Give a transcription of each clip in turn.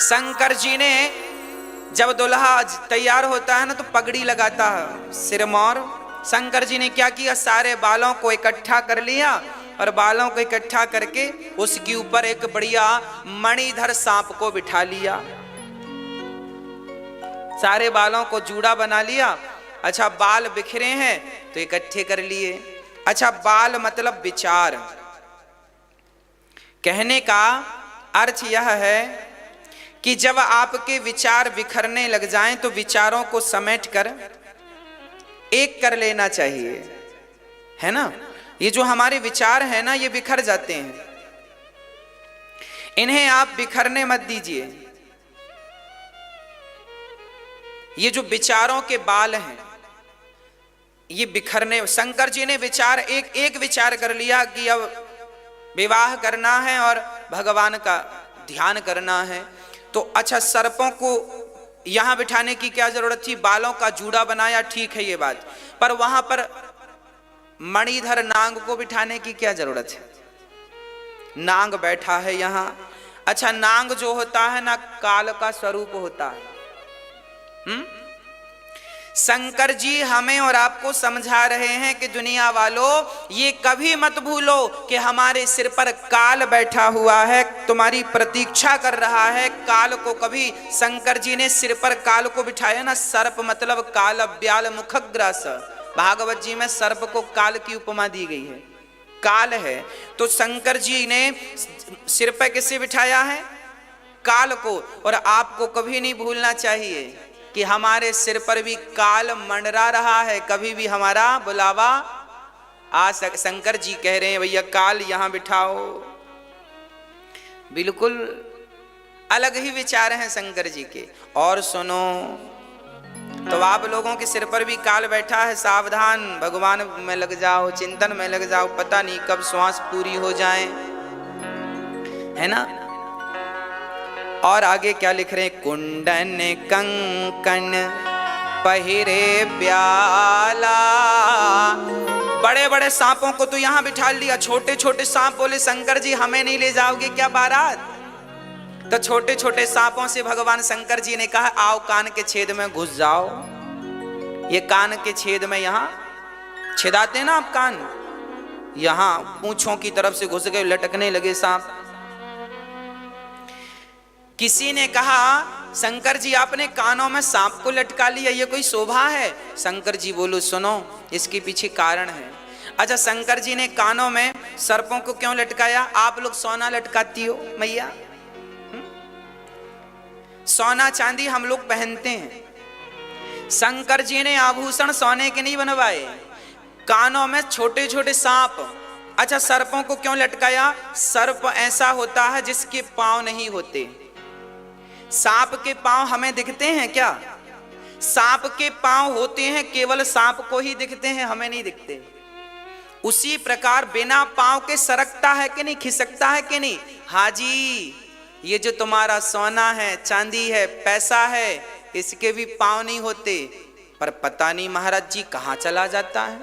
शंकर जी ने जब दुल्हा तैयार होता है ना तो पगड़ी लगाता है सिर मोर। शंकर जी ने क्या किया, सारे बालों को इकट्ठा कर लिया और बालों को इकट्ठा करके उसके ऊपर एक बढ़िया मणिधर सांप को बिठा लिया। सारे बालों को जूड़ा बना लिया। अच्छा, बाल बिखरे हैं तो इकट्ठे कर लिए। अच्छा, बाल मतलब विचार। कहने का अर्थ यह है कि जब आपके विचार बिखरने लग जाएं तो विचारों को समेट कर एक कर लेना चाहिए, है ना। ये जो हमारे विचार हैं ना, ये बिखर जाते हैं, इन्हें आप बिखरने मत दीजिए। ये जो विचारों के बाल हैं ये बिखरने, शंकर जी ने विचार एक विचार कर लिया कि अब विवाह करना है और भगवान का ध्यान करना है। तो अच्छा, सर्पों को यहां बिठाने की क्या जरूरत थी, बालों का जूड़ा बनाया, ठीक है ये बात, पर वहां पर मणिधर नांग को बिठाने की क्या जरूरत है। नांग बैठा है यहां। अच्छा, नांग जो होता है ना, काल का स्वरूप होता है। शंकर जी हमें और आपको समझा रहे हैं कि दुनिया वालों, ये कभी मत भूलो कि हमारे सिर पर काल बैठा हुआ है, तुम्हारी प्रतीक्षा कर रहा है। काल को कभी शंकर जी ने सिर पर काल को बिठाया ना, सर्प मतलब काल ब्याल मुखग्रास। भागवत जी में सर्प को काल की उपमा दी गई है, काल है। तो शंकर जी ने सिर पर किसे बिठाया है, काल को। और आपको कभी नहीं भूलना चाहिए कि हमारे सिर पर भी काल मंडरा रहा है, कभी भी हमारा बुलावा आ शंकर जी कह रहे हैं भैया काल यहां बिठाओ। बिल्कुल अलग ही विचार हैं शंकर जी के। और सुनो, तो आप लोगों के सिर पर भी काल बैठा है, सावधान, भगवान में लग जाओ, चिंतन में लग जाओ, पता नहीं कब श्वास पूरी हो जाए, है ना। और आगे क्या लिख रहे हैं, कुंडन कंकन पहिरे ब्याला। बड़े बड़े सांपों को तो यहां बिठा लिया, छोटे छोटे सांप बोले शंकर जी हमें नहीं ले जाओगे क्या बारात। तो छोटे छोटे सांपों से भगवान शंकर जी ने कहा आओ कान के छेद में घुस जाओ। ये कान के छेद में यहां छेदाते ना आप कान, यहां पूंछों की तरफ से घुस गए, लटकने लगे सांप। किसी ने कहा शंकर जी आपने कानों में सांप को लटका लिया, ये कोई शोभा है। शंकर जी बोलो सुनो, इसके पीछे कारण है। अच्छा, शंकर जी ने कानों में सर्पों को क्यों लटकाया। आप लोग सोना लटकाती हो मैया, सोना चांदी हम लोग पहनते हैं। शंकर जी ने आभूषण सोने के नहीं बनवाए, कानों में छोटे छोटे सांप। अच्छा, सर्पों को क्यों लटकाया। सर्प ऐसा होता है जिसके पांव नहीं होते। सांप के पांव हमें दिखते हैं क्या, सांप के पांव होते हैं, केवल सांप को ही दिखते हैं, हमें नहीं दिखते। उसी प्रकार बिना पांव के सरकता है कि नहीं, खिसकता है कि नहीं। हाजी, ये जो तुम्हारा सोना है, चांदी है, पैसा है, इसके भी पांव नहीं होते, पर पता नहीं महाराज जी कहां चला जाता है।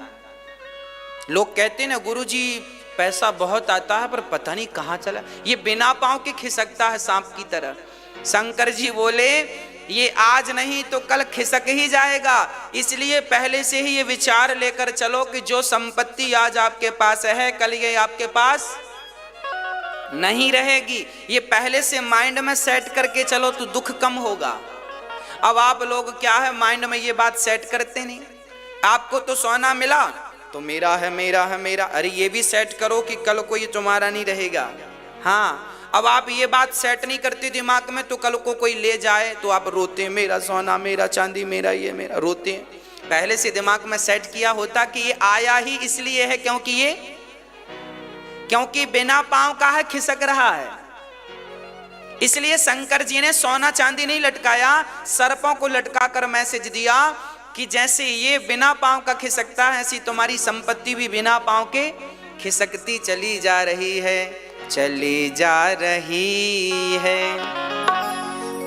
लोग कहते हैं ना गुरुजी पैसा बहुत आता है पर पता नहीं कहां चला। ये बिना पांव के खिसकता है सांप की तरह। शंकर जी बोले ये आज नहीं तो कल खिसक ही जाएगा, इसलिए पहले से ही ये विचार लेकर चलो कि जो संपत्ति आज आपके पास है कल ये आपके पास नहीं रहेगी। ये पहले से माइंड में सेट करके चलो तो दुख कम होगा। अब आप लोग क्या है, माइंड में ये बात सेट करते नहीं। आपको तो सोना मिला तो मेरा है मेरा है मेरा, अरे ये भी सेट करो कि कल को ये तुम्हारा नहीं रहेगा। हाँ, अब आप ये बात सेट नहीं करते दिमाग में तो कल को कोई ले जाए तो आप रोते हैं मेरा सोना मेरा चांदी मेरा ये मेरा, रोते हैं। पहले से दिमाग में सेट किया होता कि ये आया ही इसलिए है क्योंकि बिना पांव का है, खिसक रहा है। इसलिए शंकर जी ने सोना चांदी नहीं लटकाया, सर्पों को लटका कर मैसेज दिया कि जैसे ये बिना पांव का खिसकता है ऐसी तुम्हारी संपत्ति भी बिना पांव के खिसकती चली जा रही है, चली जा रही है।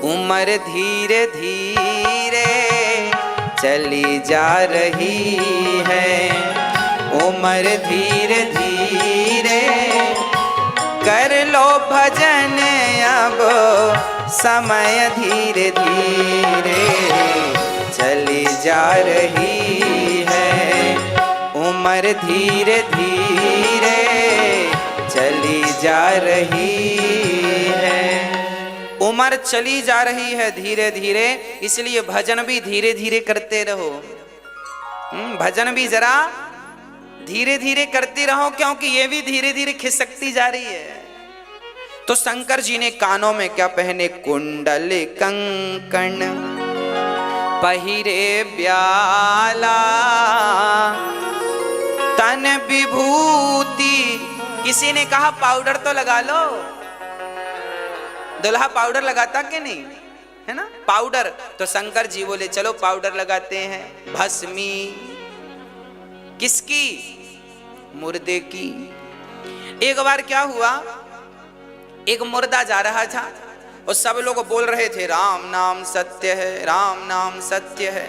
उम्र धीरे धीरे चली जा रही है, उम्र धीरे धीरे कर लो भजन अब समय धीरे धीरे चली जा रही है, उम्र धीरे धीरे चली जा रही है। उम्र चली जा रही है धीरे धीरे, इसलिए भजन भी धीरे धीरे करते रहो। भजन भी जरा धीरे धीरे करते रहो, क्योंकि ये भी धीरे धीरे खिसकती जा रही है। तो शंकर जी ने कानों में क्या पहने? कुंडल कंकण पहिरे ब्याला, तन विभूति। किसी ने कहा पाउडर तो लगा लो, दुल्हा पाउडर लगाता कि नहीं, है ना पाउडर। तो शंकर जी बोले चलो पाउडर लगाते हैं। भस्मी किसकी? मुर्दे की। एक बार क्या हुआ, एक मुर्दा जा रहा था और सब लोग बोल रहे थे राम नाम सत्य है, राम नाम सत्य है।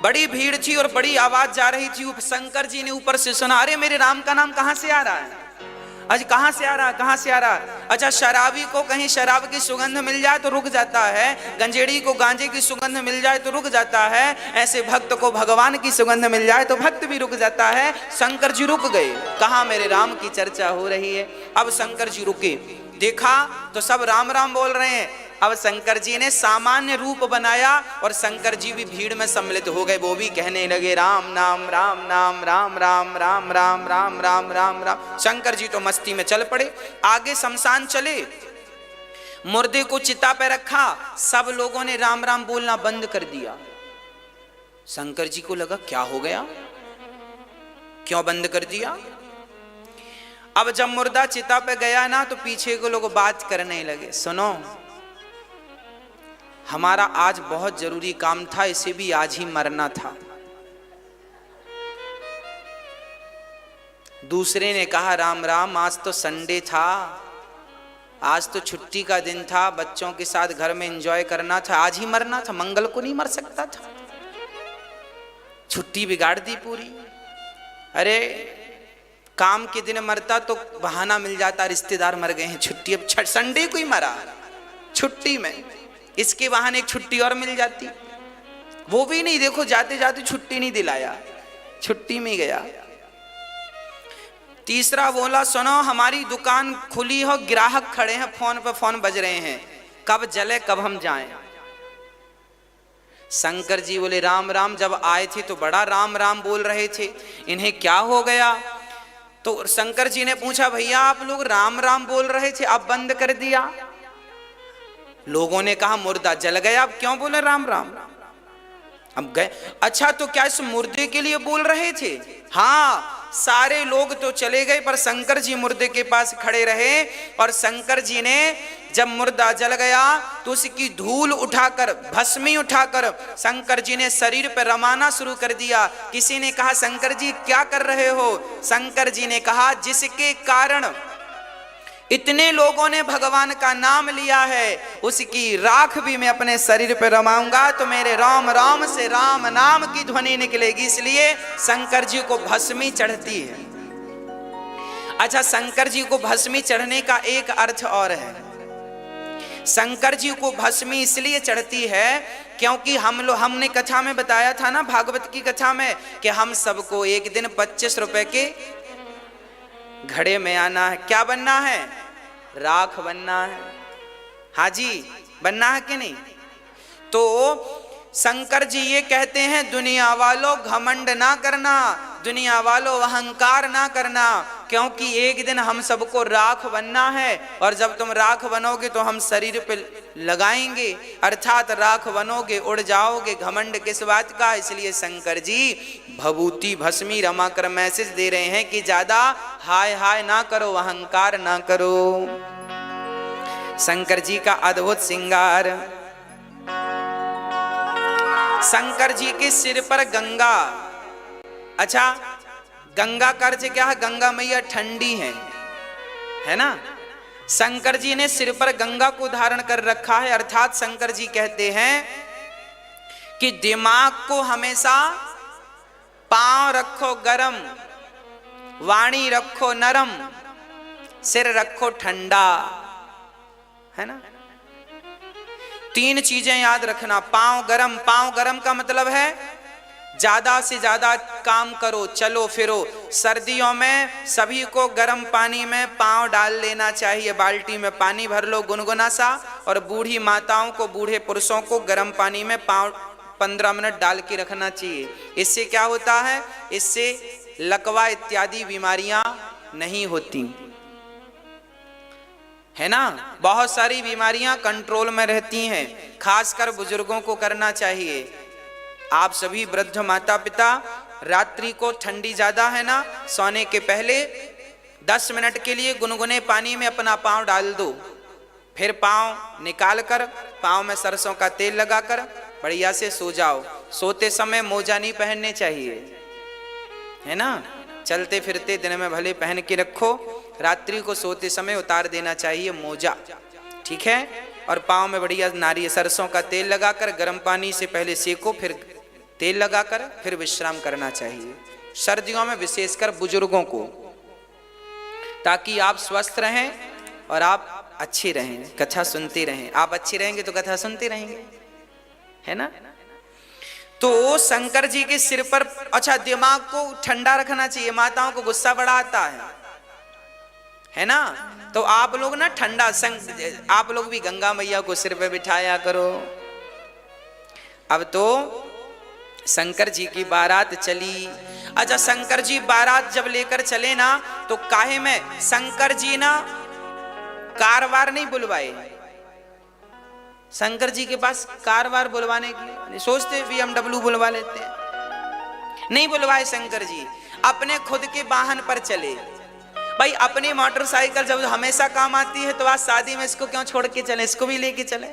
बड़ी भीड़ थी और बड़ी आवाज जा रही थी। शंकर जी ने ऊपर से सुना, अरे मेरे राम का नाम कहां से आ रहा है? आज कहां से आ रहा है, कहां से आ रहा है? अच्छा, शराबी को कहीं शराब की सुगंध मिल जाए तो रुक जाता है, गंजेड़ी को गांजे की सुगंध मिल जाए तो रुक जाता है, ऐसे भक्त को भगवान की सुगंध मिल जाए तो भक्त भी रुक जाता है। शंकर जी रुक गए, कहा मेरे राम की चर्चा हो रही है। अब शंकर जी रुके, देखा तो सब राम राम बोल रहे हैं। अब शंकर जी ने सामान्य रूप बनाया और शंकर जी भी भीड़ में सम्मिलित हो गए। वो भी कहने लगे राम नाम राम नाम राम राम राम राम राम राम राम राम। शंकर जी तो मस्ती में चल पड़े। आगे शमशान चले, मुर्दे को चिता पे रखा, सब लोगों ने राम राम बोलना बंद कर दिया। शंकर जी को लगा क्या हो गया, क्यों बंद कर दिया? अब जब मुर्दा चिता पे गया ना तो पीछे को लोग बात करने लगे, सुनो हमारा आज बहुत जरूरी काम था, इसे भी आज ही मरना था। दूसरे ने कहा राम राम, आज तो संडे था, आज तो छुट्टी का दिन था, बच्चों के साथ घर में एंजॉय करना था, आज ही मरना था, मंगल को नहीं मर सकता था, छुट्टी बिगाड़ दी पूरी। अरे काम के दिन मरता तो बहाना मिल जाता, रिश्तेदार मर गए हैं, छुट्टी, अब संडे को ही मरा छुट्टी में, इसके बहाने एक छुट्टी और मिल जाती। वो भी नहीं, देखो जाते जाते छुट्टी नहीं दिलाया, छुट्टी में गया। तीसरा बोला सुनो हमारी दुकान खुली हो, ग्राहक खड़े हैं, फोन पे फोन बज रहे हैं, कब जले कब हम जाएं। शंकर जी बोले राम राम, जब आए थे तो बड़ा राम राम बोल रहे थे, इन्हें क्या हो गया? तो शंकर जी ने पूछा भैया आप लोग राम राम बोल रहे थे, अब बंद कर दिया? लोगों ने कहा मुर्दा जल गया, अब क्यों बोले राम राम? अब गए। अच्छा तो क्या इस मुर्दे के लिए बोल रहे थे? हाँ, सारे लोग तो चले गए पर शंकर जी मुर्दे के पास खड़े रहे। और शंकर जी ने जब मुर्दा जल गया तो उसकी धूल उठाकर, भस्मी उठाकर शंकर जी ने शरीर पर रमाना शुरू कर दिया। किसी ने कहा शंकर जी क्या कर रहे हो? शंकर जी ने कहा जिसके कारण इतने लोगों ने भगवान का नाम लिया है उसकी राख भी मैं अपने शरीर पर रमाऊंगा तो मेरे राम राम से राम नाम की ध्वनि निकलेगी, इसलिए शंकर जी को भस्मी चढ़ती है। अच्छा, शंकर जी को भस्मी चढ़ने का एक अर्थ और है। शंकर जी को भस्मी इसलिए चढ़ती है क्योंकि हमने कथा में बताया था ना, भागवत की कथा में, कि हम सबको एक दिन 25 रुपए के घड़े में आना है। क्या बनना है? राख बनना है। हाजी बनना है कि नहीं? तो शंकर जी ये कहते हैं दुनिया वालों घमंड ना करना, दुनिया वालों अहंकार ना करना, क्योंकि एक दिन हम सबको राख बनना है और जब तुम राख बनोगे तो हम शरीर पे लगाएंगे, अर्थात राख बनोगे, उड़ जाओगे, घमंड किस बात का? इसलिए शंकर जी भभूति भस्मी रमा कर मैसेज दे रहे हैं कि ज्यादा हाय हाय ना करो, अहंकार ना करो। शंकर जी का अद्भुत श्रृंगार। शंकर जी के सिर पर गंगा। अच्छा, गंगा का अर्थ क्या है? गंगा मैया ठंडी है ना? शंकर जी ने सिर पर गंगा को धारण कर रखा है, अर्थात शंकर जी कहते हैं कि दिमाग को हमेशा पांव रखो गरम, वाणी रखो नरम, सिर रखो ठंडा, है ना? तीन चीजें याद रखना। पांव गरम का मतलब है ज्यादा से ज्यादा काम करो, चलो फिरो। सर्दियों में सभी को गर्म पानी में पांव डाल लेना चाहिए, बाल्टी में पानी भर लो गुनगुना सा, और बूढ़ी माताओं को, बूढ़े पुरुषों को गर्म पानी में पांव 15 मिनट डाल के रखना चाहिए। इससे क्या होता है, इससे लकवा इत्यादि बीमारियां नहीं होती है ना। बहुत सारी बीमारियां कंट्रोल में रहती हैं, खासकर बुजुर्गों को करना चाहिए। आप सभी वृद्ध माता पिता, रात्रि को ठंडी ज्यादा है ना, सोने के पहले 10 मिनट के लिए गुनगुने पानी में अपना पांव डाल दो, फिर पांव निकाल कर पांव में सरसों का तेल लगाकर बढ़िया से सो जाओ। सोते समय मोजा नहीं पहनने चाहिए, है ना। चलते फिरते दिन में भले पहन के रखो, रात्रि को सोते समय उतार देना चाहिए मोजा, ठीक है। और पांव में बढ़िया नारियल सरसों का तेल लगाकर गर्म पानी से पहले सेको, फिर तेल लगाकर फिर विश्राम करना चाहिए, सर्दियों में विशेषकर बुजुर्गों को, ताकि आप स्वस्थ रहें और आप अच्छे रहें, कथा सुनते रहें। आप अच्छे रहेंगे तो कथा सुनते रहेंगे, है ना। तो शंकर जी के सिर पर, अच्छा, दिमाग को ठंडा रखना चाहिए, माताओं को गुस्सा बड़ा आता है ना। तो आप लोग ना ठंडा आप लोग भी गंगा मैया को सिर पे बिठाया करो। अब तो शंकर जी की बारात चली। अच्छा, शंकर जी बारात जब लेकर चले ना, तो काहे में शंकर जी ना कारवार नहीं बुलवाए। शंकर जी के पास कारवार बुलवाने की सोचते, BMW बुलवा लेते हैं, नहीं बुलवाए शंकर जी, अपने खुद के वाहन पर चले। भाई अपनी मोटरसाइकिल जब हमेशा काम आती है, तो आज शादी में इसको क्यों छोड़ के चले, इसको भी लेके चले।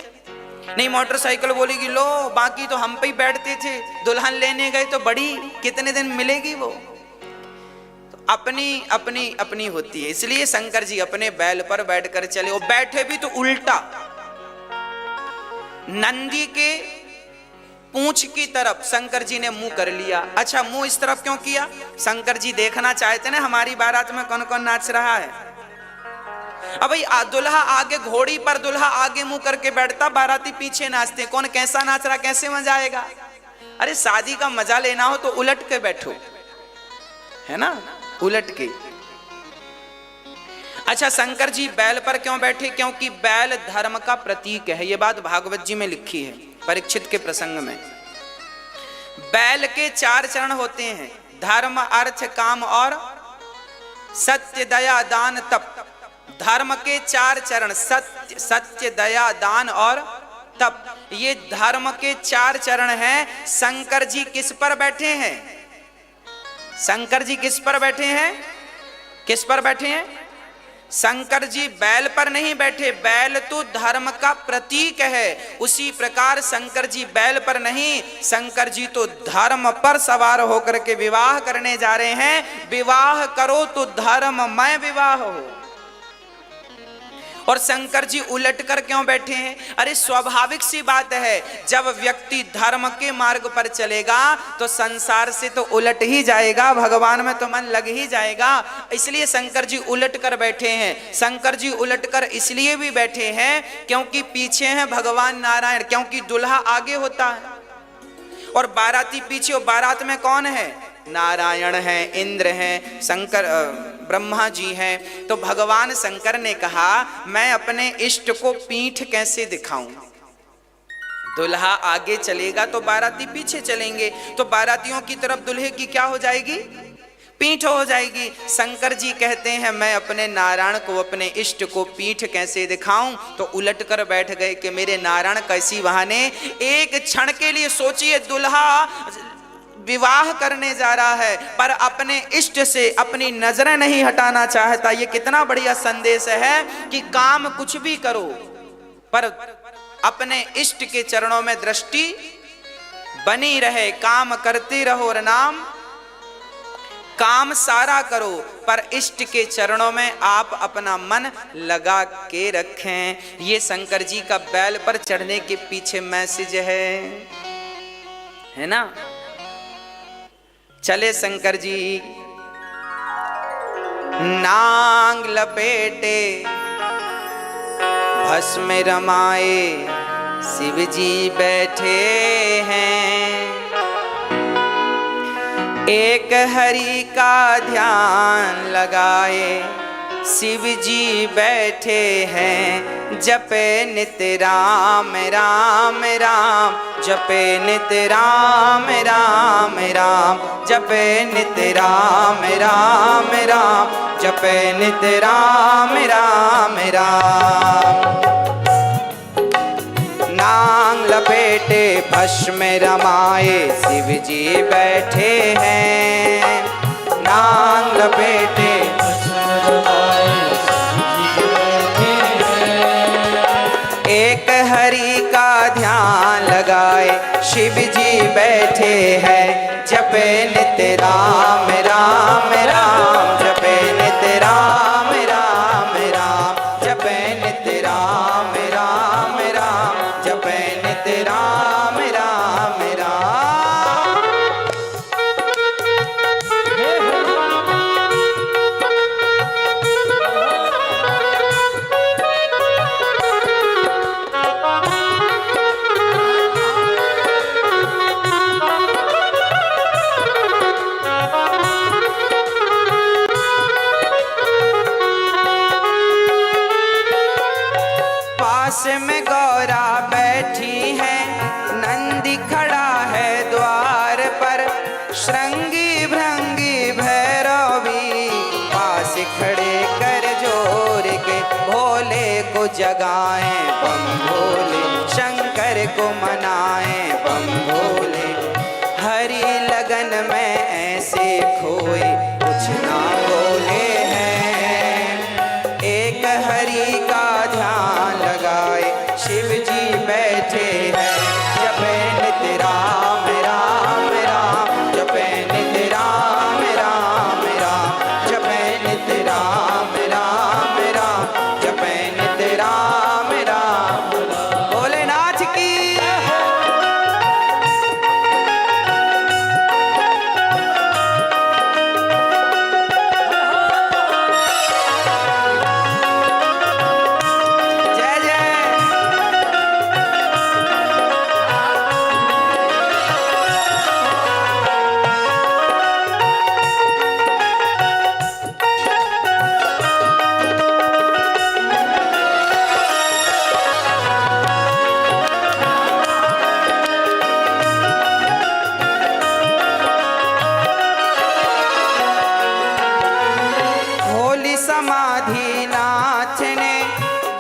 नहीं, मोटरसाइकिल बोलेगी लो, बाकी तो हम पे ही बैठते थे, दुल्हन लेने गए तो बड़ी कितने दिन मिलेगी वो। तो अपनी होती है, इसलिए शंकर जी अपने बैल पर बैठकर चले। वो बैठे भी तो उल्टा, नंदी के पूंछ की तरफ शंकर जी ने मुंह कर लिया। अच्छा, मुंह इस तरफ क्यों किया, शंकर जी देखना चाहते ना हमारी बारात में कौन कौन नाच रहा है। अब भाई दुल्हा आगे, घोड़ी पर दुल्हा आगे मुंह करके बैठता, बाराती पीछे नाचते, कौन कैसा नाच रहा, कैसे मजा आएगा। अरे शादी का मजा लेना हो तो उलट के बैठो, है ना, उलट के। अच्छा, शंकर जी बैल पर क्यों बैठे, क्योंकि बैल धर्म का प्रतीक है। ये बात भागवत जी में लिखी है, परीक्षित के प्रसंग में। बैल के 4 चरण होते हैं, धर्म अर्थ काम और सत्य दया दान तप। धर्म के 4 चरण, सत्य दया दान और तप, ये धर्म के 4 चरण हैं। शंकर जी किस पर बैठे हैं, शंकर जी किस पर बैठे हैं, किस पर बैठे हैं। शंकर जी बैल पर नहीं बैठे, बैल तो धर्म का प्रतीक है। उसी प्रकार शंकर जी बैल पर नहीं, शंकर जी तो धर्म पर सवार होकर के विवाह करने जा रहे हैं। विवाह करो तो धर्ममय विवाह हो। और शंकर जी उलट कर क्यों बैठे हैं, अरे स्वाभाविक सी बात है, जब व्यक्ति धर्म के मार्ग पर चलेगा तो संसार से तो उलट ही जाएगा, भगवान में तो मन लग ही जाएगा। इसलिए शंकर जी उलट कर बैठे हैं। शंकर जी उलट कर इसलिए भी बैठे हैं क्योंकि पीछे हैं भगवान नारायण, क्योंकि दुल्हा आगे होता है और बाराती पीछे। और बारात में कौन है, नारायण है, इंद्र हैं, शंकर ब्रह्मा जी हैं। तो भगवान शंकर ने कहा, मैं अपने इष्ट को पीठ कैसे दिखाऊं। दुल्हा आगे चलेगा तो बाराती पीछे चलेंगे, तो बारातियों की तरफ दुल्हे की क्या हो जाएगी, पीठ हो जाएगी। शंकर जी कहते हैं, मैं अपने नारायण को, अपने इष्ट को पीठ कैसे दिखाऊं। तो उलट कर बैठ गए कि मेरे नारायण कैसी बहाने। एक क्षण के लिए सोचिए, दुल्हा विवाह करने जा रहा है पर अपने इष्ट से अपनी नजरें नहीं हटाना चाहता। ये कितना बढ़िया संदेश है कि काम कुछ भी करो पर अपने इष्ट के चरणों में दृष्टि बनी रहे। काम करते रहो और नाम, काम सारा करो पर इष्ट के चरणों में आप अपना मन लगा के रखें। ये शंकर जी का बैल पर चढ़ने के पीछे मैसेज है ना। चले शंकर जी, नांग लपेटे भस्म रमाए, शिव जी बैठे हैं, एक हरि का ध्यान लगाए शिव जी बैठे हैं, जपे नित राम राम राम, जपे नित राम राम राम, जपे नित राम राम राम, जपे नित राम राम राम। नांग लपेटे भस्म रमाए शिव जी बैठे हैं, नांग लपेटे भस्म रमाए शिव जी बैठे हैं, एक हरि का ध्यान लगाए शिव जी बैठे हैं, जपे नित राम राम राम, जपे नित राम राम राम, जपे नित राम राम राम, जपे नित राम राम राम। पास में गौरा बैठी है, नंदी खड़ा है द्वार पर, श्रृंगी भृंगी भैरव भी पास खड़े कर जोर के, भोले को जगाएं बम भोले, शंकर को मनाएं बम भोले, हरि लगन में ऐसे खोए कुछ ना बोले हैं, एक हरि का ध्यान लगाए शिव जी बैठे हैं, जपे नित राम राम राम, जपे नित राम राम राम, जपे नित राम राम राम, जपे नित राम राम। भोलेनाथ की जय जय। होली समाधि नाथ ने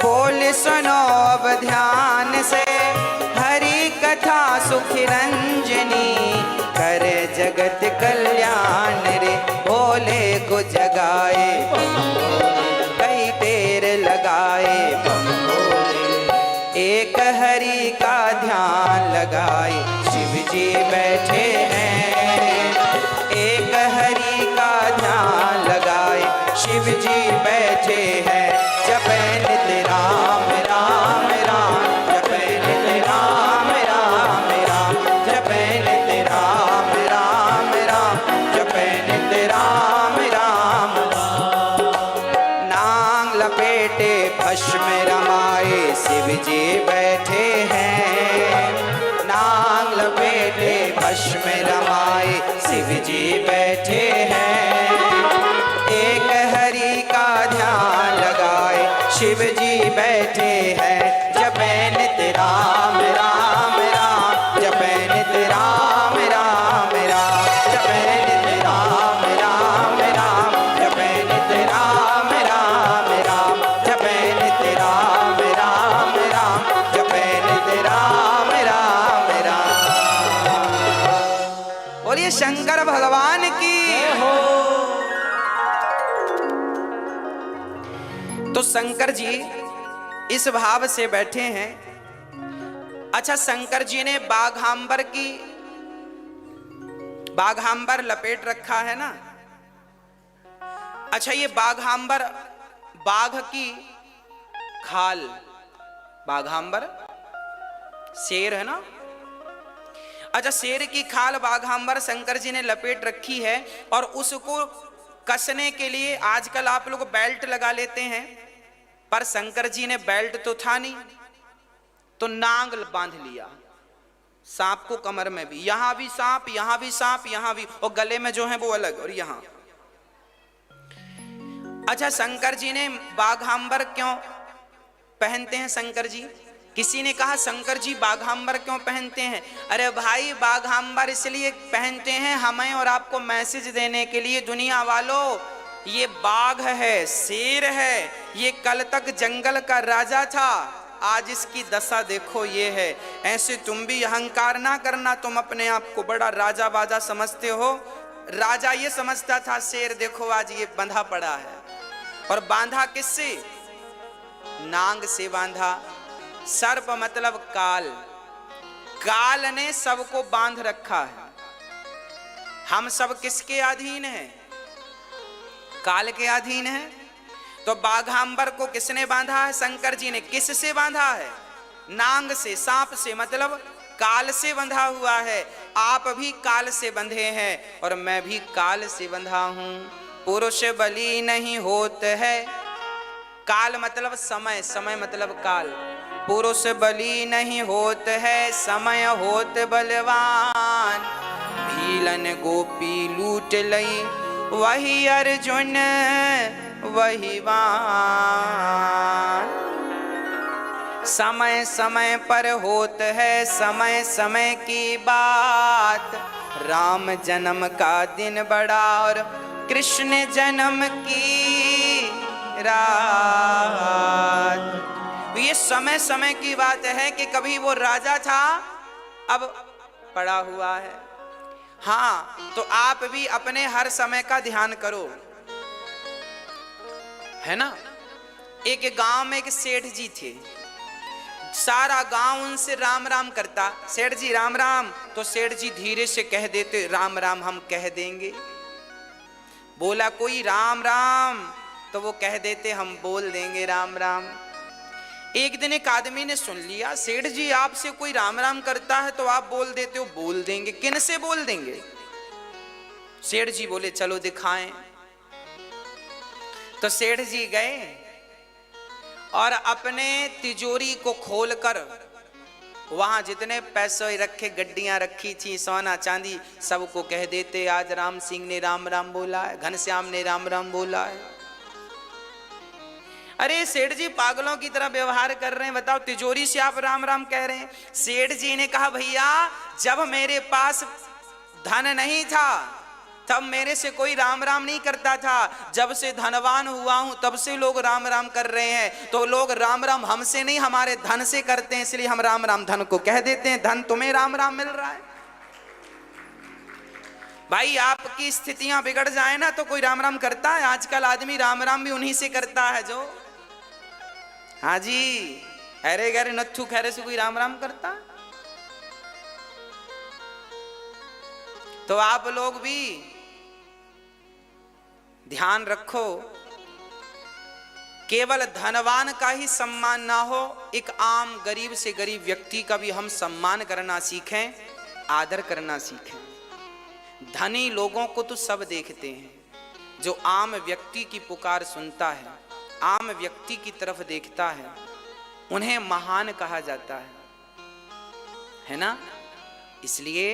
बोल सुनो अब ध्यान से, हरि कथा सुख रंजनी करे जगत कल्याण रे, भोले को जगाए कई टेर लगाए बम भोले, एक हरि का ध्यान लगाए शिव जी बैठे हैं, एक हरि का ध्यान लगाए शिव जी बैठे हैं, जपे नित राम राम राम, जपे नित राम राम राम, जपे नित राम राम राम, जपे नित राम राम राम। नांग लपेटे भस्म रमाए शिव जी बैठे हैं, नांग लपेटे भस्म रमाए शिव जी बैठे हैं, एक हरि का ध्यान लगाए शिव जी बैठे हैं, जपे नित राम राम राम, जपे नित राम राम राम, जपे नित राम राम राम, जपे नित राम राम राम, जपे नित राम राम राम, जपे नित राम राम राम। बोलिए शंकर भगवान की हो। तो शंकर जी इस भाव से बैठे हैं। अच्छा, शंकर जी ने बाघांबर लपेट रखा है ना। अच्छा, ये बाघांबर बाघ की खाल, बाघांबर शेर है ना। अच्छा, शेर की खाल बाघांबर शंकर जी ने लपेट रखी है, और उसको कसने के लिए आजकल आप लोग बेल्ट लगा लेते हैं, पर शंकर जी ने बेल्ट तो था नहीं, तो नांग बांध लिया, सांप को कमर में भी, यहां भी सांप, यहां भी सांप, यहां भी, और गले में जो है वो अलग, और यहां। अच्छा, शंकर जी ने बाघांबर क्यों पहनते हैं? शंकर जी, किसी ने कहा शंकर जी बाघांबर क्यों पहनते हैं? अरे भाई, बाघांबर इसलिए पहनते हैं हमें और आपको मैसेज देने के लिए, दुनिया वालों, ये बाघ है, शेर है, ये कल तक जंगल का राजा था, आज इसकी दशा देखो ये है। ऐसे तुम भी अहंकार ना करना, तुम अपने आप को बड़ा राजा बाजा समझते हो। राजा ये समझता था, शेर देखो आज ये बंधा पड़ा है, और बांधा किससे? नांग से बांधा। सर्प मतलब काल, काल ने सबको बांध रखा है। हम सब किसके अधीन हैं? काल के अधीन हैं। तो बाघांबर को किसने बांधा है? शंकर जी ने। किससे बांधा है? नांग से, सांप से, मतलब काल से बंधा हुआ है। आप भी काल से बंधे हैं और मैं भी काल से बंधा हूं। पुरुष बली नहीं होत है, काल मतलब समय, समय मतलब काल। पुरुष बली नहीं होत है, समय होत बलवान। भीलन गोपी लूट लई, वही अर्जुन वही वान। समय समय पर होत है समय समय की बात। राम जन्म का दिन बड़ा और कृष्ण जन्म की रात। ये समय समय की बात है कि कभी वो राजा था, अब पड़ा हुआ है। हाँ, तो आप भी अपने हर समय का ध्यान करो, है ना। एक गांव में एक सेठ जी थे, सारा गांव उनसे राम राम करता। सेठ जी राम राम, तो सेठ जी धीरे से कह देते राम राम हम कह देंगे। बोला कोई राम राम, तो वो कह देते हम बोल देंगे राम राम। एक दिन एक आदमी ने सुन लिया, सेठ जी आपसे कोई राम राम करता है तो आप बोल देते हो। बोल देंगे, किन से बोल देंगे? सेठ जी बोले चलो दिखाएं। तो सेठ जी गए और अपने तिजोरी को खोलकर वहां जितने पैसे रखे, गड्डियां रखी थी, सोना चांदी, सबको कह देते आज राम सिंह ने राम राम बोला है, घनश्याम ने राम राम बोला है। अरे सेठ जी पागलों की तरह व्यवहार कर रहे हैं, बताओ तिजोरी से आप राम राम कह रहे हैं। सेठ जी ने कहा भैया, जब मेरे पास धन नहीं था तब मेरे से कोई राम राम नहीं करता था। जब से धनवान हुआ हूं तब से लोग राम राम कर रहे हैं। तो लोग राम राम हमसे नहीं, हमारे धन से करते हैं, इसलिए हम राम राम धन को कह देते हैं। धन तुम्हें राम राम मिल रहा है। भाई आपकी स्थितियां बिगड़ जाए ना तो कोई राम राम करता है। आजकल आदमी राम राम भी उन्हीं से करता है जो, हाँ जी, अरे गरे नथु खैरे से कोई राम राम करता। तो आप लोग भी ध्यान रखो, केवल धनवान का ही सम्मान ना हो, एक आम गरीब से गरीब व्यक्ति का भी हम सम्मान करना सीखें, आदर करना सीखें। धनी लोगों को तो सब देखते हैं, जो आम व्यक्ति की पुकार सुनता है, आम व्यक्ति की तरफ देखता है, उन्हें महान कहा जाता है ना। इसलिए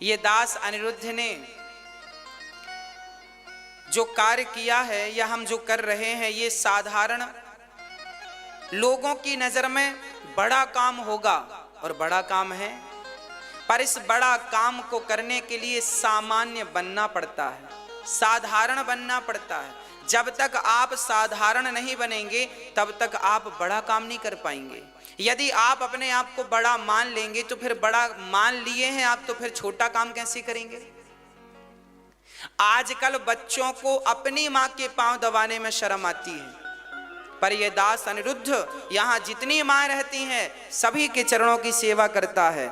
ये दास अनिरुद्ध ने जो कार्य किया है या हम जो कर रहे हैं, ये साधारण लोगों की नजर में बड़ा काम होगा और बड़ा काम है, पर इस बड़ा काम को करने के लिए सामान्य बनना पड़ता है, साधारण बनना पड़ता है। जब तक आप साधारण नहीं बनेंगे तब तक आप बड़ा काम नहीं कर पाएंगे। यदि आप अपने आप को बड़ा मान लेंगे तो फिर बड़ा मान लिए हैं आप, तो फिर छोटा काम कैसे करेंगे? आजकल बच्चों को अपनी मां के पांव दबाने में शर्म आती है, पर यह दास अनिरुद्ध यहां जितनी मां रहती हैं सभी के चरणों की सेवा करता है।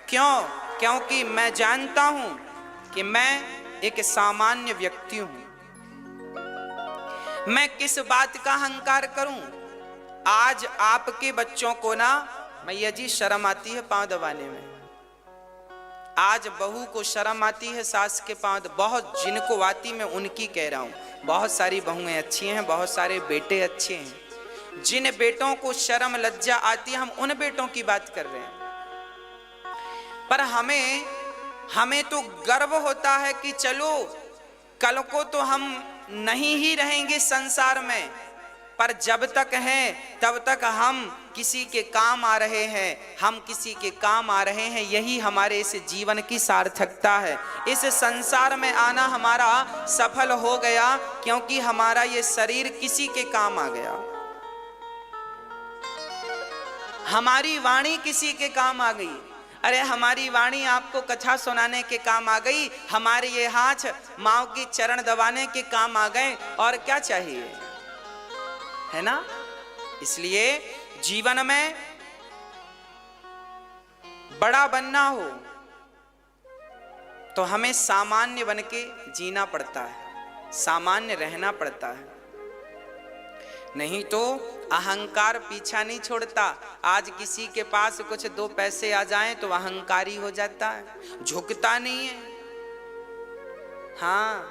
क्यों? क्योंकि मैं जानता हूं कि मैं एक सामान्य व्यक्ति हूं। मैं किस बात का अहंकार करूं? आज आपके बच्चों को ना मैया जी शर्म आती है पांव दबाने में। आज बहू को शर्म आती है सास के पांव, बहुत जिनको आती मैं उनकी कह रहा हूं। बहुत सारी बहुएं अच्छी हैं, बहुत सारे बेटे अच्छे हैं, जिन बेटों को शर्म लज्जा आती है, हम उन बेटों की बात कर रहे हैं। पर हमें तो गर्व होता है कि चलो कल को तो हम नहीं ही रहेंगे संसार में, पर जब तक हैं तब तक हम किसी के काम आ रहे हैं, हम किसी के काम आ रहे हैं। यही हमारे इस जीवन की सार्थकता है। इस संसार में आना हमारा सफल हो गया, क्योंकि हमारा ये शरीर किसी के काम आ गया। हमारी वाणी किसी के काम आ गई। अरे हमारी वाणी आपको कथा सुनाने के काम आ गई, हमारे ये हाथ माँ की चरण दबाने के काम आ गए, और क्या चाहिए, है ना। इसलिए जीवन में बड़ा बनना हो तो हमें सामान्य बन के जीना पड़ता है, सामान्य रहना पड़ता है। नहीं तो अहंकार पीछा नहीं छोड़ता। आज किसी के पास कुछ दो पैसे आ जाएं तो अहंकारी हो जाता है, झुकता नहीं है। हाँ,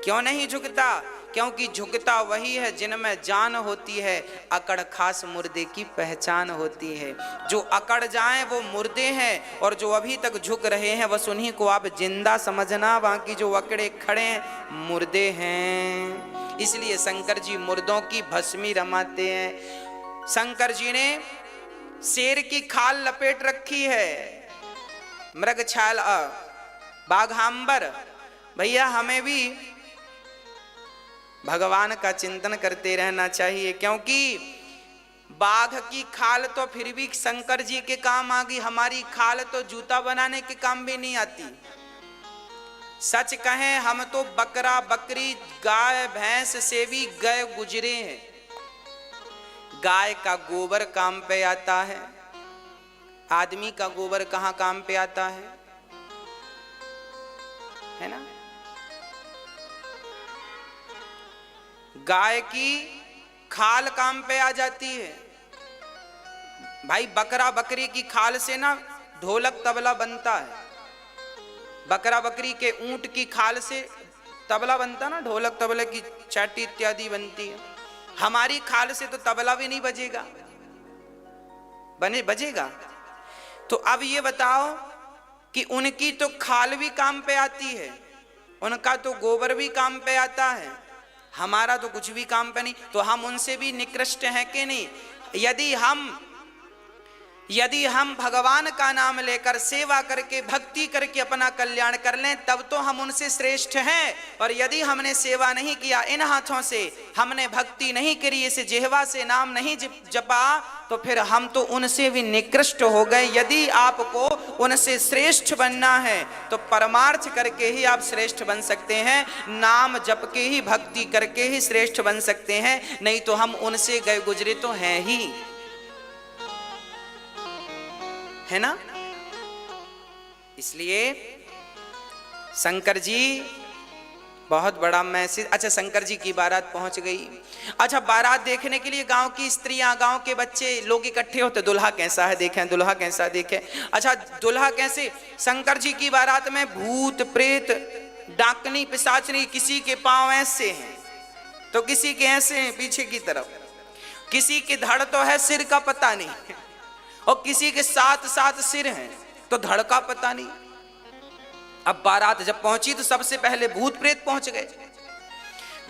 क्यों नहीं झुकता? क्योंकि झुकता वही है जिनमें जान होती है, अकड़ खास मुर्दे की पहचान होती है। जो अकड़ जाएं वो मुर्दे हैं, और जो अभी तक झुक रहे हैं बस उन्हीं को आप जिंदा समझना, बाकी जो अकड़े खड़े हैं मुर्दे हैं। इसलिए शंकर जी मुर्दों की भस्मी रमाते हैं। शंकर जी ने शेर की खाल लपेट रखी है, मृग छाल बाघांबर। भैया हमें भी भगवान का चिंतन करते रहना चाहिए, क्योंकि बाघ की खाल तो फिर भी शंकर जी के काम आ गई, हमारी खाल तो जूता बनाने के काम भी नहीं आती। सच कहें हम तो बकरा बकरी गाय भैंस से भी गए गुजरे हैं। गाय का गोबर काम पे आता है, आदमी का गोबर कहाँ काम पे आता है ना। गाय की खाल काम पे आ जाती है। भाई बकरा बकरी की खाल से ना ढोलक तबला बनता है, बकरा बकरी के ऊंट की खाल से तबला बनता ना, ढोलक तबले की चाटी इत्यादि बनती है। हमारी खाल से तो तबला भी नहीं बजेगा, बजेगा। तो अब ये बताओ कि उनकी तो खाल भी काम पे आती है, उनका तो गोबर भी काम पे आता है, हमारा तो कुछ भी काम पे नहीं। तो हम उनसे भी निकृष्ट हैं कि नहीं? यदि हम भगवान का नाम लेकर सेवा करके भक्ति करके अपना कल्याण कर लें तब तो हम उनसे श्रेष्ठ हैं। और यदि हमने सेवा नहीं किया, इन हाथों से हमने भक्ति नहीं करी, इस जिह्वा से नाम नहीं जपा, तो फिर हम तो उनसे भी निकृष्ट हो गए। यदि आपको उनसे श्रेष्ठ बनना है तो परमार्थ करके ही आप श्रेष्ठ बन सकते हैं, नाम जप के ही भक्ति करके ही श्रेष्ठ बन सकते हैं, नहीं तो हम उनसे गए गुजरे तो हैं ही, है ना। इसलिए शंकर जी बहुत बड़ा मैसेज। अच्छा, शंकर जी की बारात पहुंच गई। अच्छा, बारात देखने के लिए गांव की स्त्रियां, गांव के बच्चे लोग इकट्ठे होते, दुल्हा कैसा है देखें, दुल्हा कैसा देखें। अच्छा, दुल्हा कैसे? शंकर जी की बारात में भूत प्रेत डाकनी पिशाचनी, किसी के पांव ऐसे हैं तो किसी के ऐसे हैं पीछे की तरफ, किसी के धड़ तो है सिर का पता नहीं, और किसी के साथ साथ सिर हैं तो धड़ का पता नहीं। अब बारात जब पहुंची तो सबसे पहले भूत प्रेत पहुंच गए।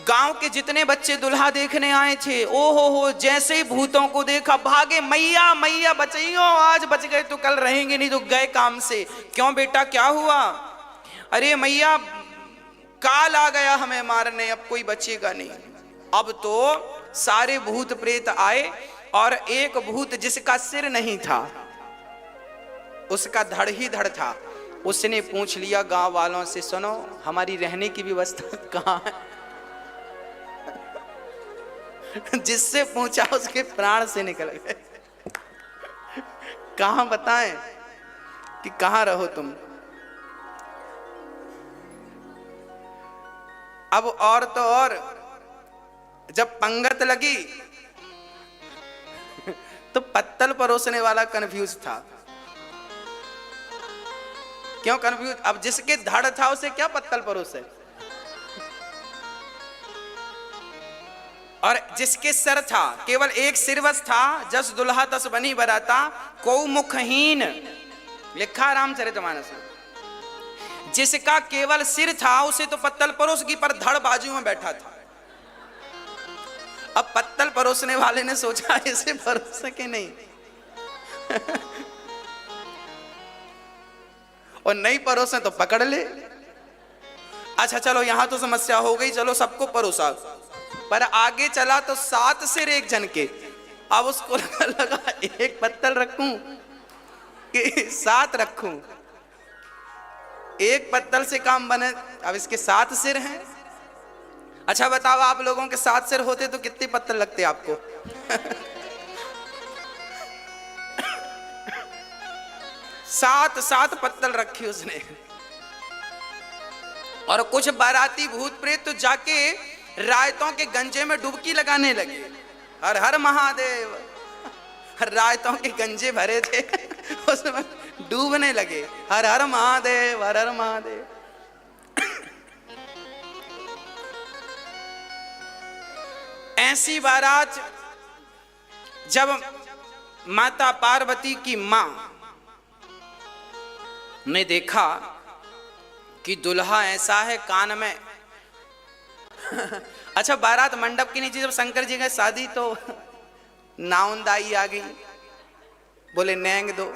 गांव के जितने बच्चे दुल्हा देखने आए थे, ओ हो, जैसे ही भूतों को देखा भागे, मैया मैया बचाइयो, आज बच गए तो कल रहेंगे नहीं तो गए काम से। क्यों बेटा, क्या हुआ? अरे मैया, काल आ गया हमें मारने, अब कोई बचेगा नहीं। अब तो सारे भूत प्रेत आए और एक भूत जिसका सिर नहीं था, उसका धड़ ही धड़ था, उसने पूछ लिया गांव वालों से, सुनो हमारी रहने की व्यवस्था कहाँ है? जिससे पूछा उसके प्राण से निकल गए। कहाँ बताएं कि कहाँ रहो तुम? अब और तो और जब पंगत लगी तो पत्तल परोसने वाला कंफ्यूज था। क्यों कंफ्यूज? अब जिसके धड़ था उसे क्या पत्तल परोसे? और जिसके सर था, केवल एक सिर बस था, जस दुल्हा तस बनी बराता, को मुखहीन, लिखा रामचरितमानस में। जिसका केवल सिर था उसे तो पत्तल परोस की, पर धड़ बाजू में बैठा था। अब पत्तल परोसने वाले ने सोचा इसे परोस सके नहीं और नहीं परोसे तो पकड़ ले। अच्छा चलो यहां तो समस्या हो गई, चलो सबको परोसा, पर आगे चला तो 7 सिर एक जन के। अब उसको लगा एक पत्तल रखूं कि 7 रखूं, एक पत्तल से काम बने। अब इसके 7 सिर हैं। अच्छा बताओ, आप लोगों के 7 सिर होते तो कितने पत्तल लगते आपको? 7 पत्तल रखी उसने। और कुछ बाराती भूत प्रेत तो जाके रायतों के गंजे में डुबकी लगाने लगे। हर हर महादेव, रायतों के गंजे भरे थे उसमें डूबने लगे। हर हर महादेव, हर हर महादेव। ऐसी बारात जब माता पार्वती की मां ने देखा कि दुल्हा ऐसा है, कान में अच्छा बारात मंडप के नीचे जब शंकर जी गए शादी तो नाउंदाई आ गई, बोले नेंग दो।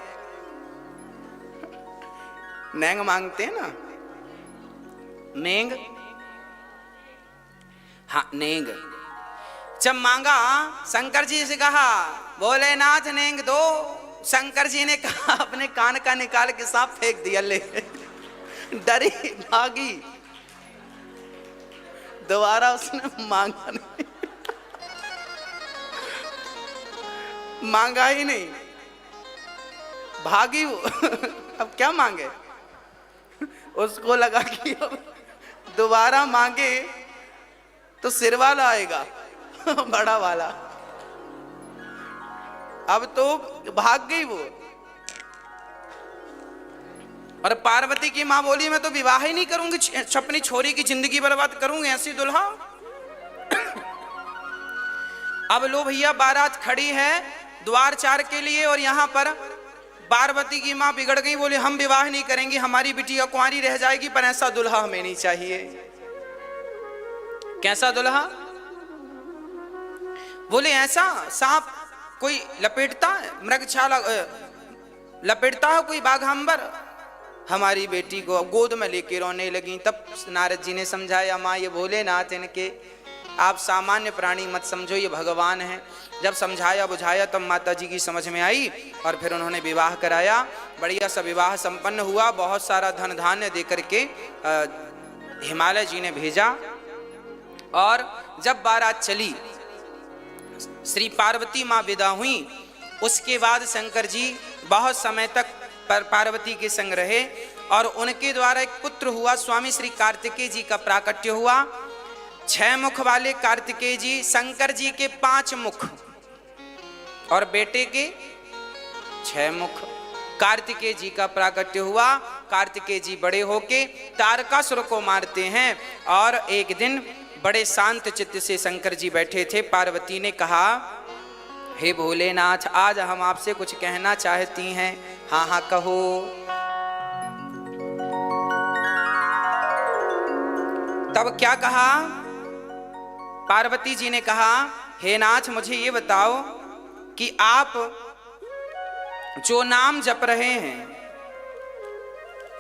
नेंग मांगते हैं ना, नेंग, हाँ नेंग। जब मांगा शंकर जी से कहा भोलेनाथ नेंग दो, शंकर जी ने कहा अपने कान का निकाल के सांप फेंक दिया। ले डरी भागी, दोबारा उसने मांगा नहीं, मांगा ही नहीं, भागी वो। अब क्या मांगे? उसको लगा कि अब दोबारा मांगे तो सिर वाला आएगा बड़ा वाला। अब तो भाग गई वो। और पार्वती की मां बोली मैं तो विवाह ही नहीं करूंगी, अपनी छोरी की जिंदगी बर्बाद करूंगी, ऐसी दुल्हा। अब लो भैया बारात खड़ी है द्वार 4 के लिए, और यहां पर पार्वती की मां बिगड़ गई, बोली हम विवाह नहीं करेंगे, हमारी बिटिया कुंवारी रह जाएगी, पर ऐसा दुल्हा हमें नहीं चाहिए। कैसा दुल्हा? बोले ऐसा सांप कोई लपेटता है, मृगछाला लपेटता है कोई बाघांबर। हमारी बेटी को गोद में लेके रोने लगी। तब नारद जी ने समझाया माँ ये भोलेनाथ इनके, आप सामान्य प्राणी मत समझो, ये भगवान हैं। जब समझाया बुझाया तब माता जी की समझ में आई और फिर उन्होंने विवाह कराया। बढ़िया सा विवाह संपन्न हुआ। बहुत सारा धन धान्य दे करके हिमालय जी ने भेजा। और जब बारात चली, श्री पार्वती माँ विदा हुई, उसके बाद शंकर जी बहुत समय तक पार्वती के संग रहे और उनके द्वारा एक पुत्र हुआ, स्वामी श्री कार्तिकेय जी का प्राकट्य हुआ। 6 मुख वाले कार्तिकेय जी, शंकर जी के 5 मुख और बेटे के 6 मुख। कार्तिकेय जी का प्राकट्य हुआ। कार्तिकेय जी बड़े होके तारकासुर को मारते हैं। और एक दिन बड़े शांत चित्त से शंकर जी बैठे थे। पार्वती ने कहा हे भोलेनाथ आज हम आपसे कुछ कहना चाहती हैं। हाँ हाँ कहो। तब क्या कहा? पार्वती जी ने कहा हे नाथ मुझे ये बताओ कि आप जो नाम जप रहे हैं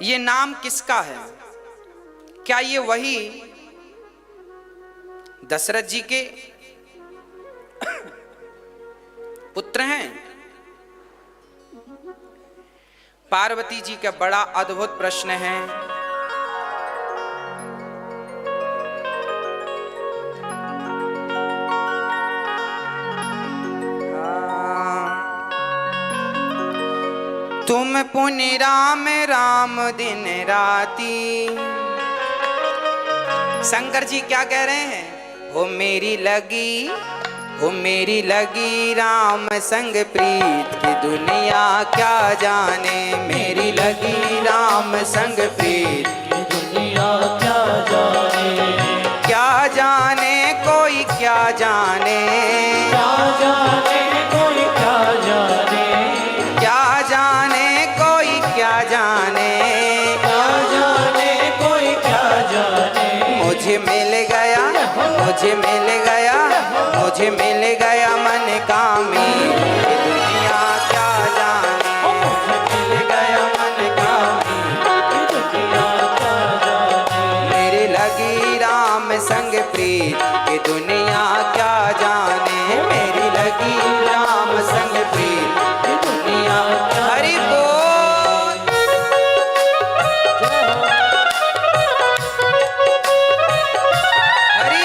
ये नाम किसका है? क्या ये वही दशरथ जी के पुत्र हैं? पार्वती जी का बड़ा अद्भुत प्रश्न है। तुम पुनि राम राम दिन राती। शंकर जी क्या कह रहे हैं? हो मेरी लगी राम संग प्रीत की दुनिया क्या जाने। मेरी लगी राम संग प्रीत की दुनिया क्या जाने। क्या जाने कोई क्या जाने, क्या जाने कोई क्या जाने, क्या जाने कोई क्या जाने, क्या जाने कोई क्या जाने। मुझे मिल गया, मुझे मिल गया, मुझे मिल गया मन कामी, ये दुनिया क्या जाने, मुझे मिल गया मन कामी, ये दुनिया क्या जाने। मेरे लगी राम संग प्रीत, ये दुनिया क्या जाने, मेरी लगी राम संग प्रीत, ये दुनिया। हरि बोल। हरि।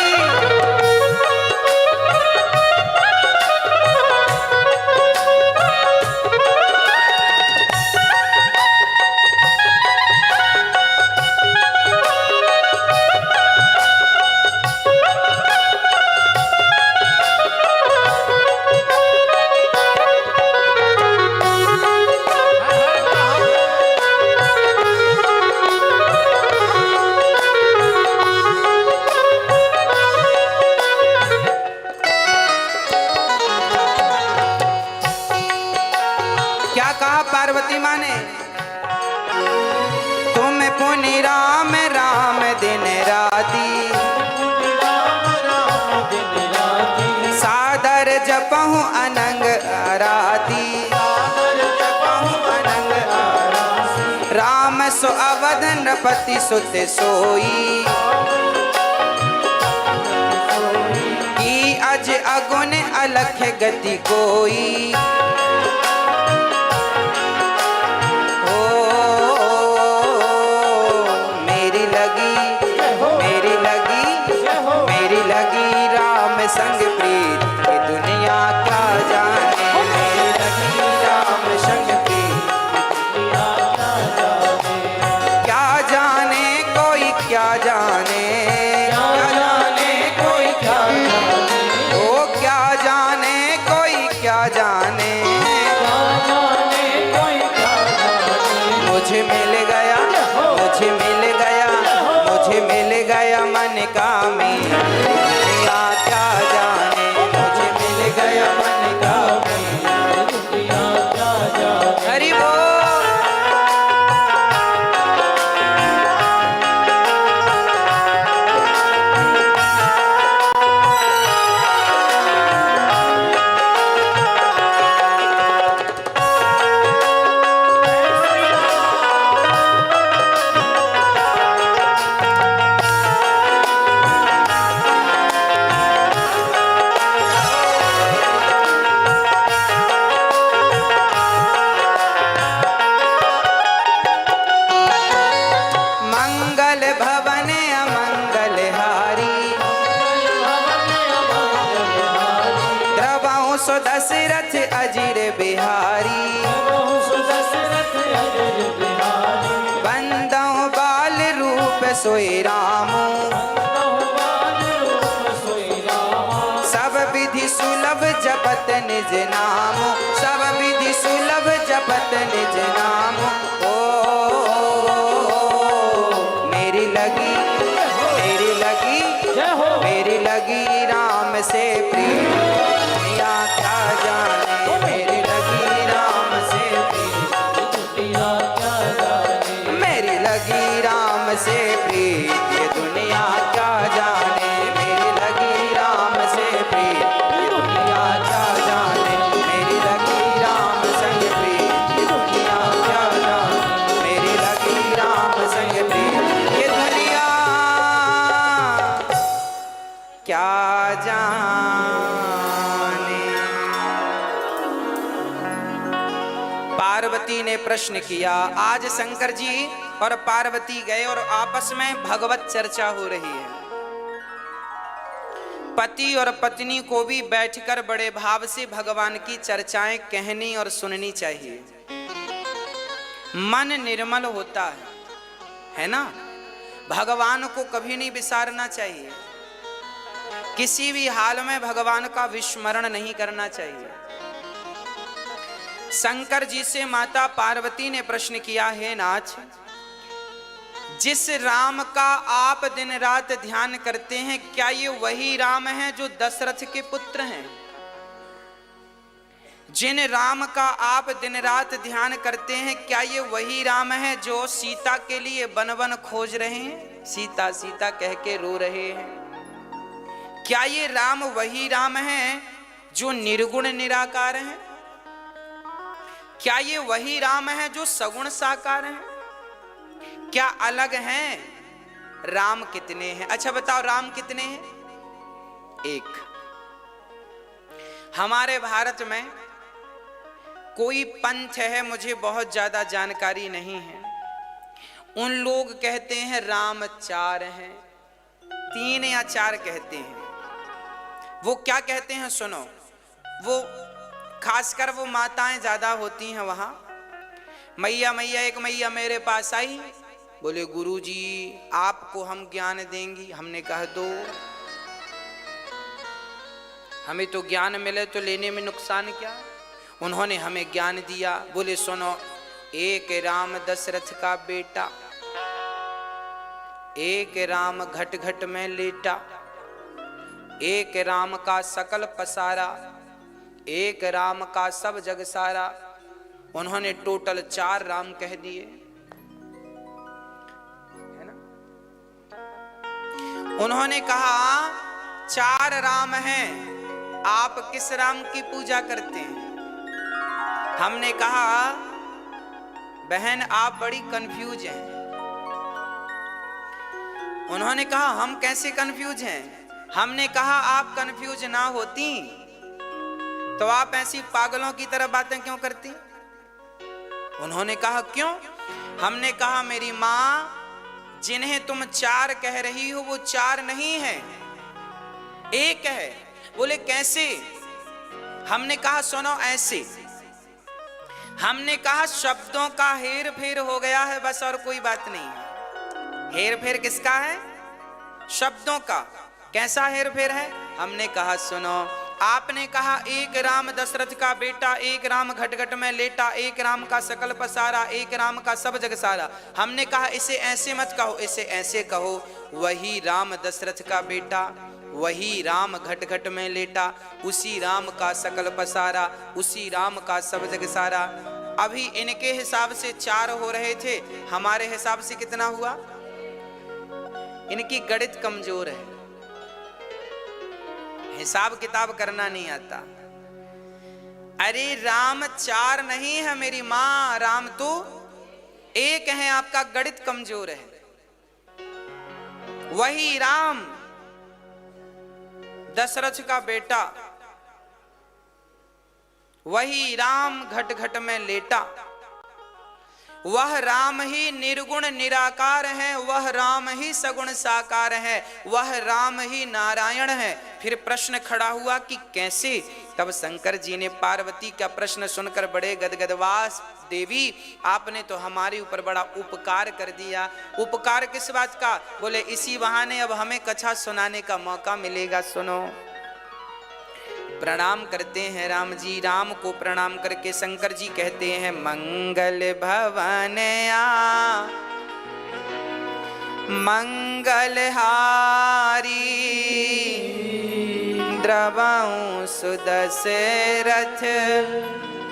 क्या कहा पार्वती माँ ने, तुम पुनि राम राम दिन राती, राम राम दिन राती, सादर जपहु अनंग आराती, सादर जपहु अनंग आराती। राम सो अवध नृपति सुत सोई, की अज अगुन अलख गति कोई, मेरी लगी, मेरी लगी, मेरी लगी राम संग प्रीत, ये दुनिया क्या जाने, मेरी लगी राम संग प्रीत, दुनिया क्या जाने, क्या जाने कोई क्या जाने, क्या जाने कोई क्या जाने, ओ क्या जाने कोई क्या जाने, क्या जाने कोई क्या जाने। मुझे मिल गया, मुझे मिल गया, मुझे मिल गया मन कामी, दुनिया क्या जाने, मुझे मिल गया मन कामी। दुनिया क्या जाने। हरि बोल। मंगल भवन अमंगल हारी, द्रवहु सो दशरथ अजिर बिहारी, दशरथ अजर बिहारी, बंदहु बाल रूप सोई रामू, सोई रामा। सब विधि सुलभ जपत निज नाम, सब विधि सुलभ जपत निज नाम। ओ मेरी लगी, मेरी लगी, जय हो। मेरी लगी राम से प्रीत, दुनिया क्या जाने, मेरी लगी राम से प्रीत, दुनिया क्या जाने, मेरी लगी राम से प्रीत, ये दुनिया क्या जाने, मेरी लगी राम से प्रीत, ये दुनिया क्या जाने, मेरी लगी राम संग प्रीत, ये दुनिया क्या जाने, मेरी लगी राम संग प्रीत, ये दुनिया क्या जाने। पार्वती ने प्रश्न किया। आज शंकर जी और पार्वती गए और आपस में भगवत चर्चा हो रही है। पति और पत्नी को भी बैठकर बड़े भाव से भगवान की चर्चाएं कहनी और सुननी चाहिए। मन निर्मल होता है ना। भगवान को कभी नहीं विसारना चाहिए, किसी भी हाल में भगवान का विस्मरण नहीं करना चाहिए। शंकर जी से माता पार्वती ने प्रश्न किया है, नाथ जिस राम का आप दिन रात ध्यान करते हैं, क्या ये वही राम हैं जो दशरथ के पुत्र हैं? जिन राम का आप दिन रात ध्यान करते हैं, क्या ये वही राम हैं जो सीता के लिए वन वन खोज रहे हैं, सीता सीता कह के रो रहे हैं? क्या ये राम वही राम हैं जो निर्गुण निराकार हैं? क्या ये वही राम हैं जो सगुण साकार हैं? क्या अलग हैं? राम कितने हैं? अच्छा बताओ, राम कितने हैं? एक। हमारे भारत में कोई पंथ है, मुझे बहुत ज्यादा जानकारी नहीं है, उन लोग कहते हैं राम 4 हैं, 3 या 4 कहते हैं। वो क्या कहते हैं सुनो, वो खासकर वो माताएं ज्यादा होती हैं वहां। मैया मैया, एक मैया मेरे पास आई, बोले गुरुजी आपको हम ज्ञान देंगी। हमने कहा दो, हमें तो ज्ञान मिले तो लेने में नुकसान क्या। उन्होंने हमें ज्ञान दिया, बोले सुनो, एक राम दशरथ का बेटा, एक राम घट घट में लेटा, एक राम का सकल पसारा, एक राम का सब जग सारा। उन्होंने टोटल 4 राम कह दिए, है ना। उन्होंने कहा 4 राम हैं, आप किस राम की पूजा करते हैं? हमने कहा बहन आप बड़ी कंफ्यूज हैं। उन्होंने कहा हम कैसे कंफ्यूज हैं? हमने कहा आप कंफ्यूज ना होती तो आप ऐसी पागलों की तरह बातें क्यों करती? उन्होंने कहा क्यों? हमने कहा मेरी मां, जिन्हें तुम 4 कह रही हो वो 4 नहीं है, एक है। बोले कैसे? हमने कहा सुनो ऐसे। हमने कहा शब्दों का हेर फेर हो गया है बस, और कोई बात नहीं है। हेर फेर किसका है? शब्दों का। कैसा हेर फेर है? हमने कहा सुनो, आपने कहा एक राम दशरथ का बेटा, एक राम घट घट में लेटा, एक राम का सकल पसारा, एक राम का सब जग सारा। हमने कहा इसे ऐसे मत कहो, इसे ऐसे कहो, वही राम दशरथ का बेटा, वही राम घट घट में लेटा, उसी राम का सकल पसारा, उसी राम का सब जग सारा। अभी इनके हिसाब से 4 हो रहे थे, हमारे हिसाब से कितना हुआ? इनकी गणित कमजोर है, हिसाब किताब करना नहीं आता। अरे राम 4 नहीं है मेरी मां, राम तो एक है, आपका गणित कमजोर है। वही राम दशरथ का बेटा, वही राम घट घट में लेटा, वह राम ही निर्गुण निराकार है, वह राम ही सगुण साकार है, वह राम ही नारायण है। फिर प्रश्न खड़ा हुआ कि कैसे? तब शंकर जी ने पार्वती का प्रश्न सुनकर बड़े गदगदवास, देवी आपने तो हमारे ऊपर बड़ा उपकार कर दिया। उपकार किस बात का? बोले इसी बहाने अब हमें कथा सुनाने का मौका मिलेगा। सुनो, प्रणाम करते हैं राम जी। राम को प्रणाम करके शंकर जी कहते हैं मंगल भवन आ मंगलहारी, द्रवं सुदशरथ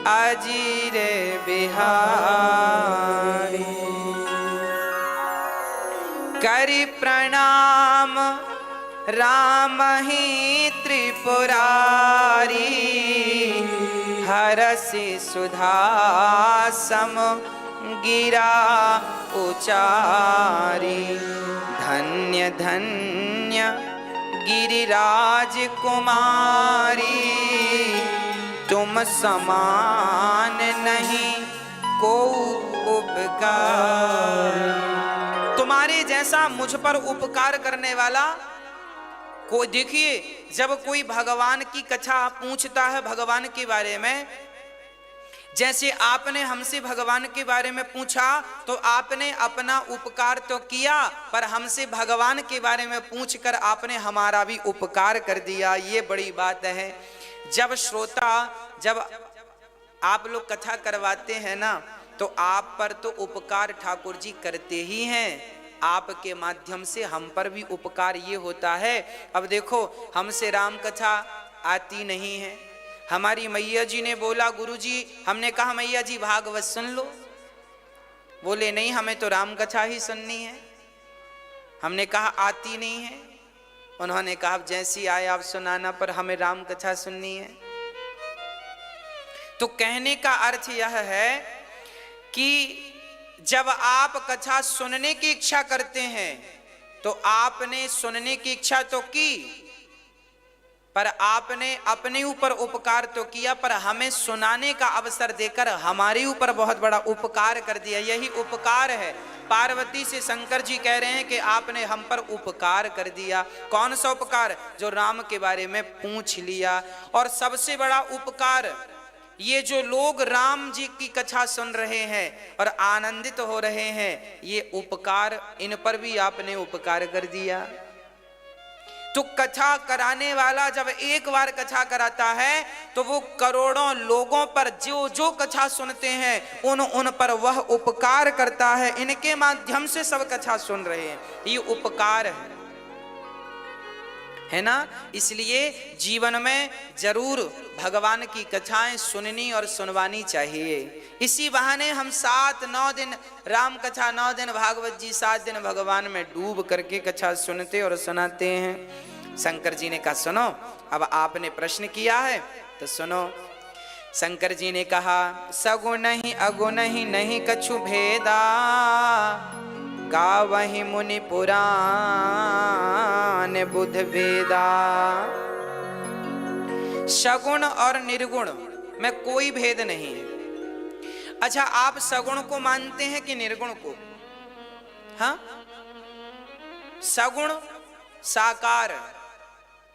अजीर बिहारी। करि प्रणाम राम ही त्रिपुरारी, हरसि सुधा सम गिरा उचारी। धन्य धन्य गिरिराज कुमारी, तुम समान नहीं को उपकार। तुम्हारे जैसा मुझ पर उपकार करने वाला कोई, देखिए जब कोई भगवान की कथा पूछता है भगवान के बारे में, जैसे आपने हमसे भगवान के बारे में पूछा तो आपने अपना उपकार तो किया, पर हमसे भगवान के बारे में पूछकर आपने हमारा भी उपकार कर दिया। ये बड़ी बात है। जब श्रोता, जब आप लोग कथा करवाते हैं ना, तो आप पर तो उपकार ठाकुर जी करते ही हैं, आपके माध्यम से हम पर भी उपकार ये होता है। अब देखो, हमसे राम कथा आती नहीं है। हमारी मैया जी ने बोला गुरुजी, हमने कहा मैया जी भागवत सुन लो। बोले नहीं, हमें तो राम कथा ही सुननी है। हमने कहा आती नहीं है। उन्होंने कहा जैसी आए आप सुनाना, पर हमें राम कथा सुननी है। तो कहने का अर्थ यह है कि जब आप कथा सुनने की इच्छा करते हैं तो आपने सुनने की इच्छा तो की, पर आपने अपने ऊपर उपकार तो किया, पर हमें सुनाने का अवसर देकर हमारे ऊपर बहुत बड़ा उपकार कर दिया। यही उपकार है। पार्वती से शंकर जी कह रहे हैं कि आपने हम पर उपकार कर दिया। कौन सा उपकार? जो राम के बारे में पूछ लिया। और सबसे बड़ा उपकार, ये जो लोग राम जी की कथा सुन रहे हैं और आनंदित हो रहे हैं, ये उपकार, इन पर भी आपने उपकार कर दिया। तो कथा कराने वाला जब एक बार कथा कराता है तो वो करोड़ों लोगों पर जो जो कथा सुनते हैं उन पर वह उपकार करता है। इनके माध्यम से सब कथा सुन रहे हैं, ये उपकार है ना। इसलिए जीवन में जरूर भगवान की कथाएं सुननी और सुनवानी चाहिए। इसी बहाने हम 7-9 दिन राम कथा, 9 दिन भागवत जी, 7 दिन भगवान में डूब करके कथा सुनते और सुनाते हैं। शंकर जी ने कहा सुनो, अब आपने प्रश्न किया है तो सुनो। शंकर जी ने कहा सगुण ही अगुण ही नहीं कछु भेदा, गावहि मुनि पुराण बुध वेदा। सगुण और निर्गुण में कोई भेद नहीं है। अच्छा, आप सगुण को मानते हैं कि निर्गुण को? हाँ, सगुण साकार,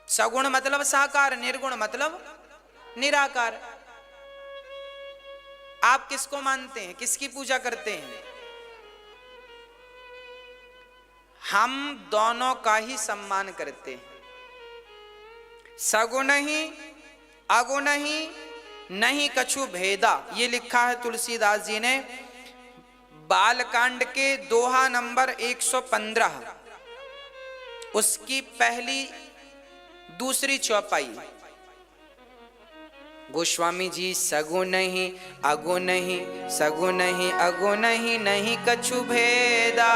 सगुण मतलब साकार, निर्गुण मतलब निराकार। आप किसको मानते हैं, किसकी पूजा करते हैं? हम दोनों का ही सम्मान करते हैं। सगुण ही अगुण ही नहीं कछु भेदा, ये लिखा है तुलसीदास जी ने बालकांड के दोहा नंबर 115, उसकी पहली दूसरी चौपाई। गोस्वामी जी सगुण ही अगुण ही, सगुण ही अगुण ही नहीं कछु भेदा,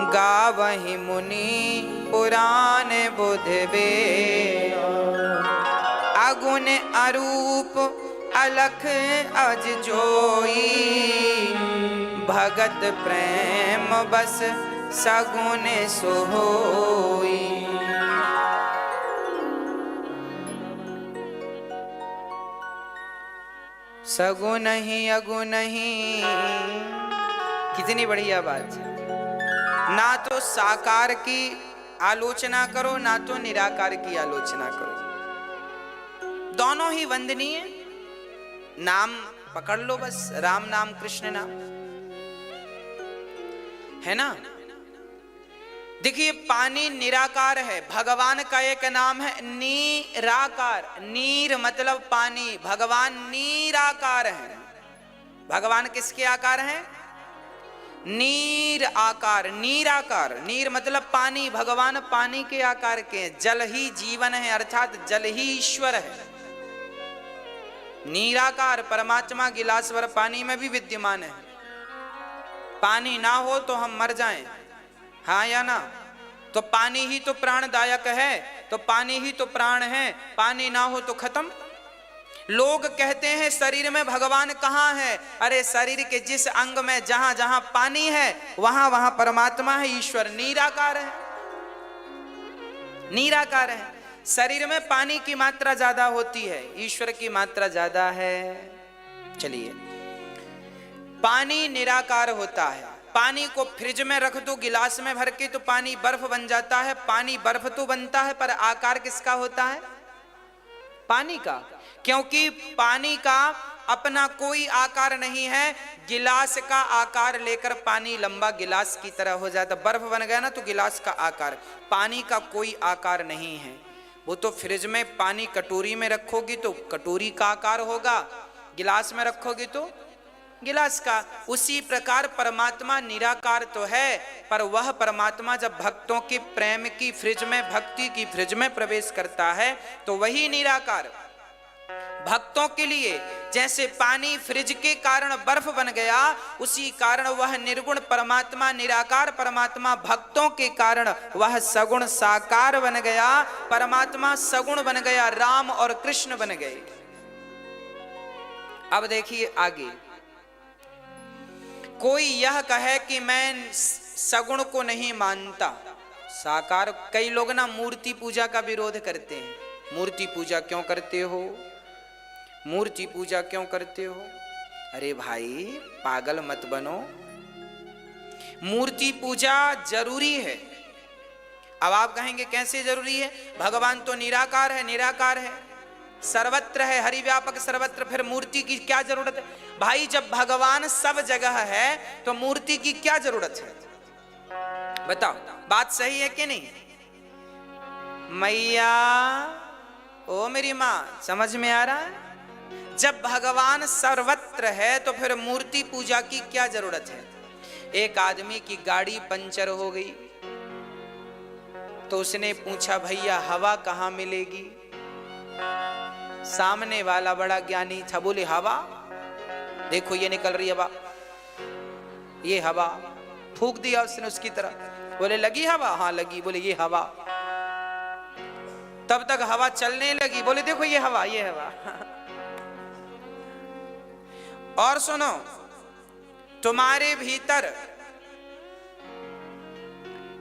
गावहि मुनि पुराण बुध वेदा। अगुण अरूप अलख अज जोई, भगत प्रेम बस सगुण सोई। सगुण ही अगुण ही, कितनी बढ़िया बात है। ना तो साकार की आलोचना करो, ना तो निराकार की आलोचना करो, दोनों ही वंदनीय। नाम पकड़ लो बस, राम नाम कृष्ण नाम, है ना। देखिए पानी निराकार है, भगवान का एक नाम है नीराकार। नीर मतलब पानी, भगवान नीराकार है। भगवान किसके आकार हैं? नीर आकार, नीराकार। नीर मतलब पानी, भगवान पानी के आकार के हैं। जल ही जीवन है, अर्थात जल ही ईश्वर है। नीराकार परमात्मा गिलासवर पानी में भी विद्यमान है। पानी ना हो तो हम मर जाएं, हाँ या ना। तो पानी ही तो प्राणदायक है, तो पानी ही तो प्राण है। पानी ना हो तो खत्म। लोग कहते हैं शरीर में भगवान कहाँ है? अरे शरीर के जिस अंग में जहां जहां पानी है वहां वहां परमात्मा है, ईश्वर निराकार है। निराकार है। शरीर में पानी की मात्रा ज्यादा होती है, ईश्वर की मात्रा ज्यादा है। चलिए, पानी निराकार होता है। पानी को फ्रिज में रख दो गिलास में भर के तो पानी बर्फ बन जाता है। पानी बर्फ तो बनता है, पर आकार किसका होता है? पानी का। क्योंकि पानी का अपना कोई आकार नहीं है। गिलास का आकार लेकर पानी लंबा गिलास की तरह हो जाता। बर्फ बन गया ना तो गिलास का आकार। पानी का कोई आकार नहीं है। वो तो फ्रिज में पानी कटोरी में रखोगी तो कटोरी का आकार होगा, गिलास में रखोगी तो गिलास का। उसी प्रकार परमात्मा निराकार तो है, पर वह परमात्मा जब भक्तों के प्रेम की फ्रिज में, भक्ति की फ्रिज में प्रवेश करता है तो वही निराकार। भक्तों के लिए जैसे पानी फ्रिज के कारण बर्फ बन गया, उसी कारण वह निर्गुण परमात्मा, निराकार परमात्मा भक्तों के कारण वह सगुण साकार बन गया। परमात्मा सगुण बन गया, राम और कृष्ण बन गए। अब देखिए आगे, कोई यह कहे कि मैं सगुण को नहीं मानता, साकार। कई लोग ना मूर्ति पूजा का विरोध करते हैं। मूर्ति पूजा क्यों करते हो, मूर्ति पूजा क्यों करते हो? अरे भाई पागल मत बनो, मूर्ति पूजा जरूरी है। अब आप कहेंगे कैसे जरूरी है? भगवान तो निराकार है, निराकार है, सर्वत्र है, हरि व्यापक सर्वत्र, फिर मूर्ति की क्या जरूरत है? भाई जब भगवान सब जगह है तो मूर्ति की क्या जरूरत है? बताओ, बात सही है कि नहीं? मैया, ओ मेरी माँ, समझ में आ रहा है? जब भगवान सर्वत्र है तो फिर मूर्ति पूजा की क्या जरूरत है? एक आदमी की गाड़ी पंचर हो गई तो उसने पूछा, भैया हवा कहाँ मिलेगी? सामने वाला बड़ा ज्ञानी था, बोले हवा देखो ये निकल रही हवा, ये हवा। फूंक दिया उसने उसकी तरफ, बोले लगी हवा? हाँ लगी। बोले ये हवा। तब तक हवा चलने लगी, बोले देखो ये हवा, ये हवा। और सुनो, तुम्हारे भीतर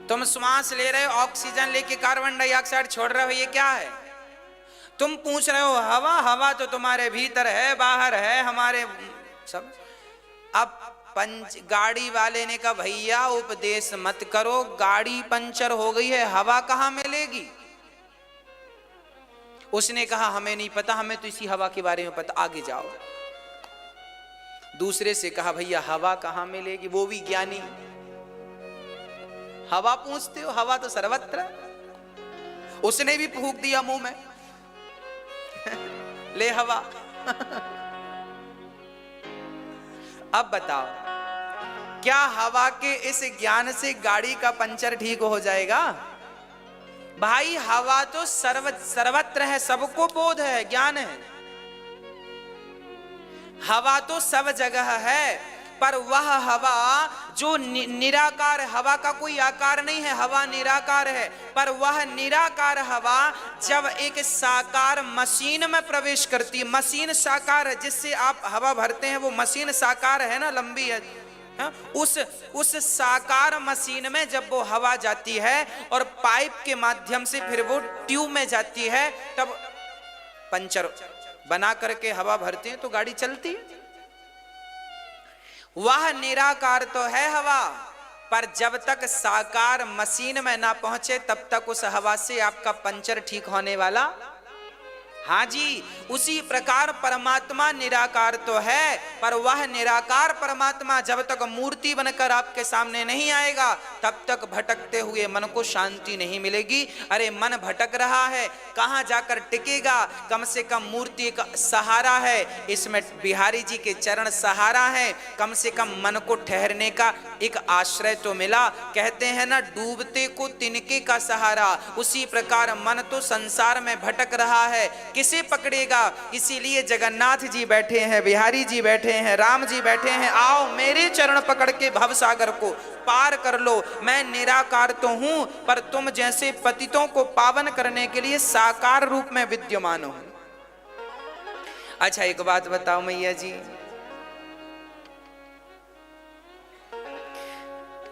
तुम श्वास ले रहे हो, ऑक्सीजन लेके कार्बन डाइऑक्साइड छोड़ रहे हो, ये क्या है? तुम पूछ रहे हो हवा, हवा तो तुम्हारे भीतर है, बाहर है, हमारे सब। अब गाड़ी वाले ने कहा, भैया उपदेश मत करो, गाड़ी पंचर हो गई है, हवा कहाँ मिलेगी? उसने कहा हमें नहीं पता, हमें तो इसी हवा के बारे में पता, आगे जाओ। दूसरे से कहा, भैया हवा कहाँ मिलेगी? वो भी ज्ञानी। हवा पूछते हो? हवा तो सर्वत्र। उसने भी फूंक दिया मुंह में, ले हवा। अब बताओ, क्या हवा के इस ज्ञान से गाड़ी का पंचर ठीक हो जाएगा? भाई हवा तो सर्वत्र है, सबको बोध है, ज्ञान है। हवा तो सब जगह है, पर वह हवा जो निराकार, हवा का कोई आकार नहीं है, हवा निराकार है। पर वह निराकार हवा जब एक साकार मशीन में प्रवेश करती, मशीन साकार है, जिससे आप हवा भरते हैं वो मशीन साकार है ना, लंबी है, उस साकार मशीन में जब वो हवा जाती है और पाइप के माध्यम से फिर वो ट्यूब में जाती है, तब पंचर बना करके हवा भरते हैं तो गाड़ी चलती है। वह निराकार तो है हवा, पर जब तक साकार मशीन में ना पहुंचे तब तक उस हवा से आपका पंचर ठीक होने वाला। हाँ जी, उसी प्रकार परमात्मा निराकार तो है, पर वह निराकार परमात्मा जब तक मूर्ति बनकर आपके सामने नहीं आएगा तब तक भटकते हुए मन को शांति नहीं मिलेगी। अरे मन भटक रहा है, कहाँ जाकर टिकेगा? कम से कम मूर्ति का सहारा है, इसमें बिहारी जी के चरण सहारा है, कम से कम मन को ठहरने का एक आश्रय तो मिला। कहते हैं ना, डूबते को तिनके का सहारा। उसी प्रकार मन तो संसार में भटक रहा है, किसे पकड़ेगा? इसीलिए जगन्नाथ जी बैठे हैं, बिहारी जी बैठे हैं, राम जी बैठे हैं, आओ मेरे चरण पकड़ के भवसागर को पार कर लो। मैं निराकार तो हूं, पर तुम जैसे पतितों को पावन करने के लिए साकार रूप में विद्यमान हूं। अच्छा एक बात बताओ मैया जी,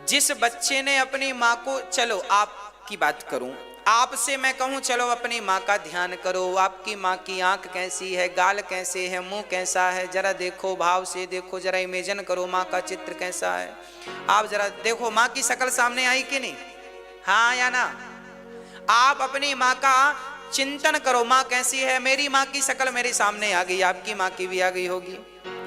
जिस बच्चे ने अपनी माँ को, चलो आपकी बात करूं, आपसे मैं कहूं चलो अपनी माँ का ध्यान करो, आपकी माँ की आंख कैसी है, गाल कैसे है, मुंह कैसा है, जरा देखो, भाव से देखो, जरा इमेजिन करो माँ का चित्र कैसा है। आप जरा देखो माँ की शक्ल सामने आई कि नहीं? हाँ या ना? आप अपनी माँ का चिंतन करो, माँ कैसी है। मेरी माँ की शक्ल मेरे सामने आ गई, आपकी माँ की भी आ गई होगी।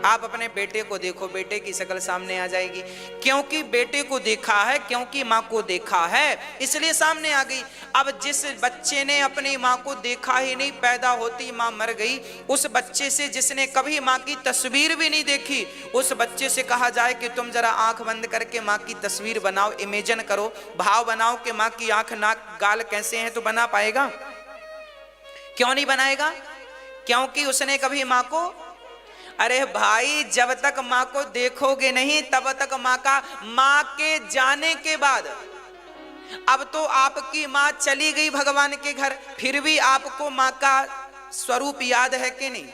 आप अपने बेटे को देखो, बेटे की शक्ल सामने आ जाएगी, क्योंकि बेटे को देखा है, क्योंकि माँ को देखा है, इसलिए सामने आ गई। अब जिस बच्चे ने अपनी माँ को देखा ही नहीं, पैदा होती माँ मर गई, उस बच्चे से जिसने कभी माँ की तस्वीर भी नहीं देखी, उस बच्चे से कहा जाए कि तुम जरा आंख बंद करके माँ की तस्वीर बनाओ, इमेजिन करो, भाव बनाओ कि माँ की आंख नाक गाल कैसे हैं, तो बना पाएगा? क्यों नहीं बनाएगा? क्योंकि उसने कभी माँ को, अरे भाई जब तक माँ को देखोगे नहीं तब तक माँ के जाने के बाद, अब तो आपकी माँ चली गई भगवान के घर, फिर भी आपको माँ का स्वरूप याद है कि नहीं?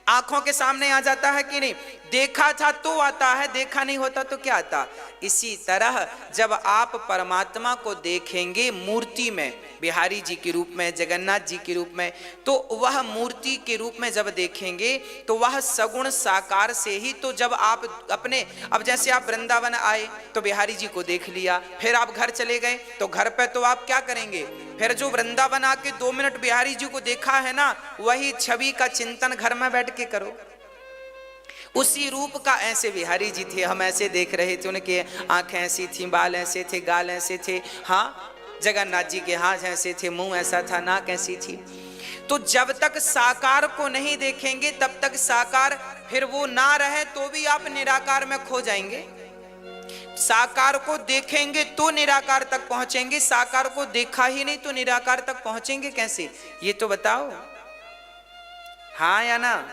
आंखों के सामने आ जाता है कि नहीं? देखा था तो आता है, देखा नहीं होता तो क्या आता? इसी तरह जब आप परमात्मा को देखेंगे मूर्ति में, बिहारी जी के रूप में, जगन्नाथ जी के रूप में, तो वह मूर्ति के रूप में जब देखेंगे तो वह सगुण साकार से ही, तो जब आप अपने, अब जैसे आप वृंदावन आए तो बिहारी जी को देख लिया, फिर आप घर चले गए तो घर पे तो आप क्या करेंगे? फिर जो वृंदावन आके 2 मिनट बिहारी जी को देखा है ना, वही छवि का चिंतन घर में बैठ के करो। उसी रूप का, ऐसे बिहारी जी थे, हम ऐसे देख रहे थे, उनके आंखें ऐसी थी, बाल ऐसे थे, गाल ऐसे थे, हाँ जगन्नाथ जी के हाथ ऐसे थे, मुंह ऐसा था, नाक ऐसी थी। तो जब तक साकार को नहीं देखेंगे तब तक साकार, फिर वो ना रहे तो भी आप निराकार में खो जाएंगे। साकार को देखेंगे तो निराकार तक पहुंचेंगे, साकार को देखा ही नहीं तो निराकार तक पहुंचेंगे कैसे? ये तो बताओ, हाँ या ना?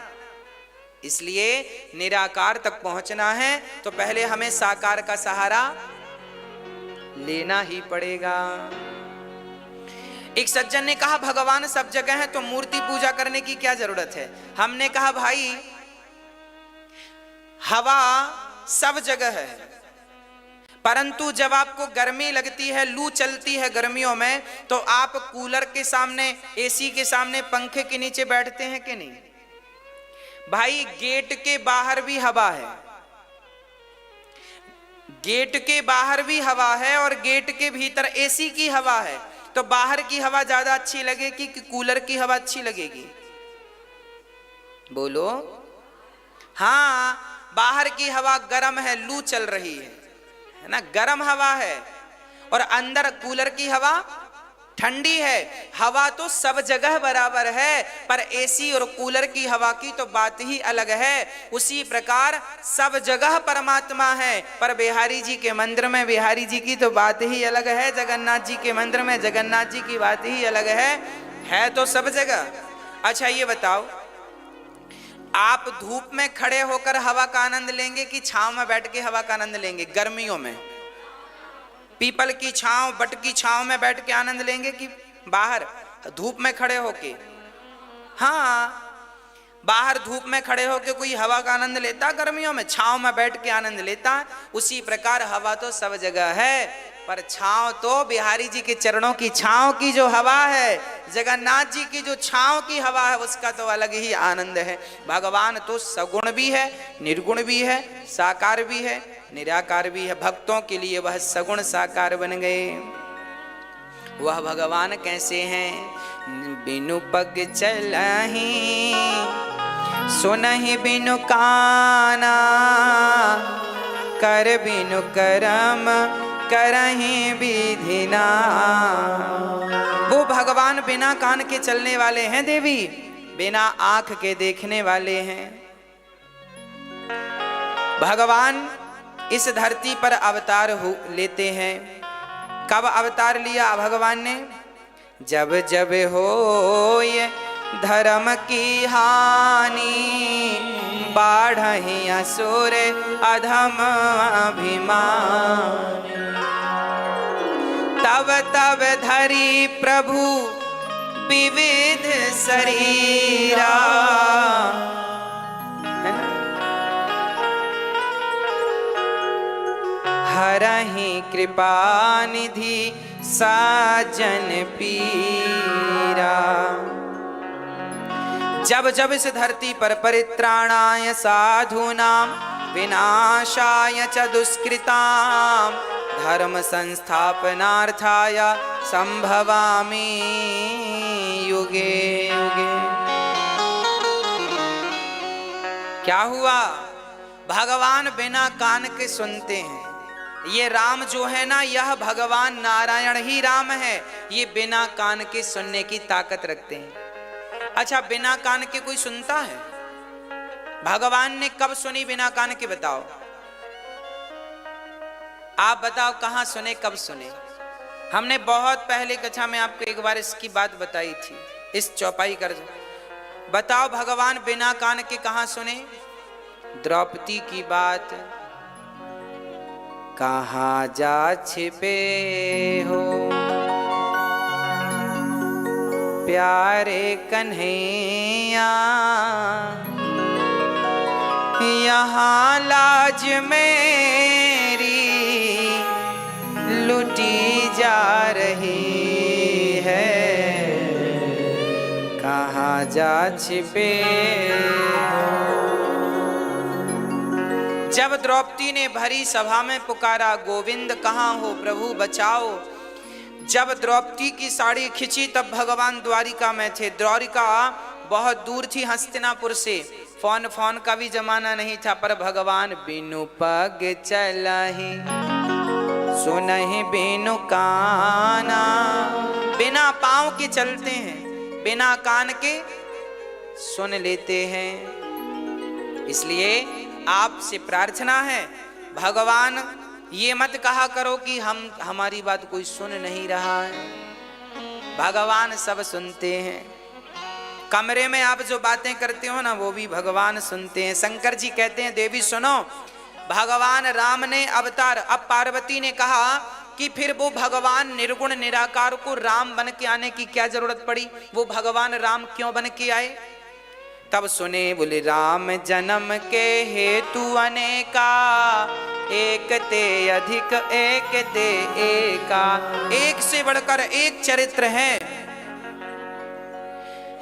इसलिए निराकार तक पहुंचना है तो पहले हमें साकार का सहारा लेना ही पड़ेगा। एक सज्जन ने कहा भगवान सब जगह है तो मूर्ति पूजा करने की क्या जरूरत है? हमने कहा भाई हवा सब जगह है, परंतु जब आपको गर्मी लगती है, लू चलती है गर्मियों में, तो आप कूलर के सामने, एसी के सामने, पंखे के नीचे बैठते हैं कि नहीं? भाई गेट के बाहर भी हवा है, गेट के बाहर भी हवा है और गेट के भीतर एसी की हवा है, तो बाहर की हवा ज्यादा अच्छी लगेगी कि कूलर की हवा अच्छी लगेगी? बोलो। हाँ, बाहर की हवा गर्म है, लू चल रही है ना, गर्म हवा है, और अंदर कूलर की हवा ठंडी है। हवा तो सब जगह बराबर है, पर एसी और कूलर की हवा की तो बात ही अलग है। उसी प्रकार सब जगह परमात्मा है, पर बिहारी जी के मंदिर में बिहारी जी की तो बात ही अलग है, जगन्नाथ जी के मंदिर में जगन्नाथ जी की बात ही अलग है तो सब जगह। अच्छा ये बताओ, आप धूप में खड़े होकर हवा का आनंद लेंगे कि छांव में बैठ के हवा का आनंद लेंगे? गर्मियों में पीपल की छांव, बट की छांव में बैठ के आनंद लेंगे कि बाहर धूप में खड़े होके? हाँ, बाहर धूप में खड़े होके कोई हवा का आनंद लेता, गर्मियों में छांव में बैठ के आनंद लेता। उसी प्रकार हवा तो सब जगह है, पर छांव तो बिहारी जी के चरणों की छांव की जो हवा है, जगन्नाथ जी की जो छांव की हवा है, उसका तो अलग ही आनंद है। भगवान तो सगुण भी है, निर्गुण भी है, साकार भी है, निराकार भी है। भक्तों के लिए वह सगुण साकार बन गए। वह भगवान कैसे हैं? बिनु पग चलहि सुनहि बिनु काना, कर बिनु करम करहि विधिना। वो भगवान बिना कान के चलने वाले हैं देवी, बिना आंख के देखने वाले हैं। भगवान इस धरती पर अवतार लेते हैं। कब अवतार लिया भगवान ने? जब जब होय धर्म की हानि, बाढ़हि असुर अधम अभिमान। तब तब धरी प्रभु विविध शरीरा, हरहि कृपा निधि साजन पीरा। जब जब इस धरती पर परित्राणाय साधूनां विनाशाय च दुष्कृतां, धर्म संस्थापनार्थाय संभवामि युगे युगे। क्या हुआ? भगवान बिना कान के सुनते हैं। ये राम जो है ना, यह भगवान नारायण ही राम है। ये बिना कान के सुनने की ताकत रखते हैं। अच्छा, बिना कान के कोई सुनता है? भगवान ने कब सुनी बिना कान के? बताओ, आप बताओ, कहां सुने, कब सुने? हमने बहुत पहले कक्षा में आपको एक बार इसकी बात बताई थी, इस चौपाई कर। बताओ, भगवान बिना कान के कहां सुने? द्रौपदी की बात, कहां जा छिपे हो प्यारे कन्हैया, यहाँ लाज मेरी लुटी जा रही है, कहाँ जा छिपे। जब द्रौपदी ने भरी सभा में पुकारा, गोविंद कहाँ हो प्रभु बचाओ। जब द्रौपदी की साड़ी खिंची तब भगवान द्वारिका में थे। द्वारिका बहुत दूर थी हस्तिनापुर से, फोन का भी जमाना नहीं था, पर भगवान बिनु पग चलहि सुनहि बिनु काना। बिना पांव के चलते हैं, बिना कान के सुन लेते हैं। इसलिए आपसे प्रार्थना है, भगवान ये मत कहा करो कि हमारी बात कोई सुन नहीं रहा है। भगवान सब सुनते हैं। कमरे में आप जो बातें करते हो ना, वो भी भगवान सुनते हैं। शंकर जी कहते हैं, देवी सुनो, भगवान राम ने अवतार, अब पार्वती ने कहा कि फिर वो भगवान निर्गुण निराकार को राम बन के आने की क्या जरूरत पड़ी? वो भगवान राम क्यों बन के आए? तब सुने, बोले राम जन्म के हेतु अनेका, एक ते अधिक एक ते एका। एक से बढ़कर एक चरित्र है।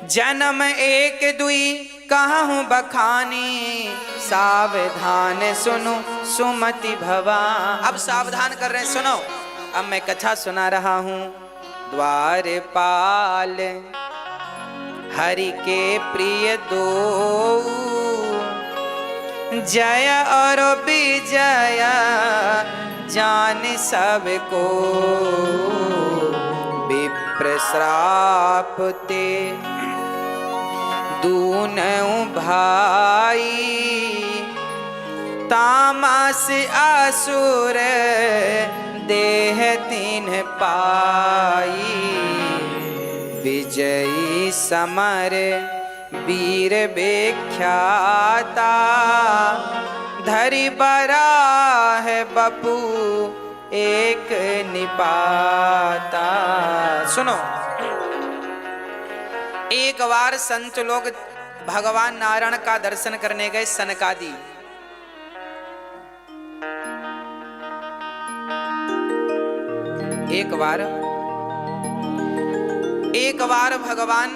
जन्म एक दुई कहूँ बखानी, सावधान सुनो सुमति भवा। अब सावधान कर रहे हैं, सुनो। अब मैं कथा सुना रहा हूँ। द्वारपाल हरि के प्रिय दो, जय और विजय जान सबको। विप्र श्राप ते दूनों भाई, तामस असुर देह तीन पाई। विजयी समर वीर विख्याता, धरि बरा है बपू एक निपाता। सुनो, एक बार संत लोग भगवान नारायण का दर्शन करने गए, सनकादि। एक बार भगवान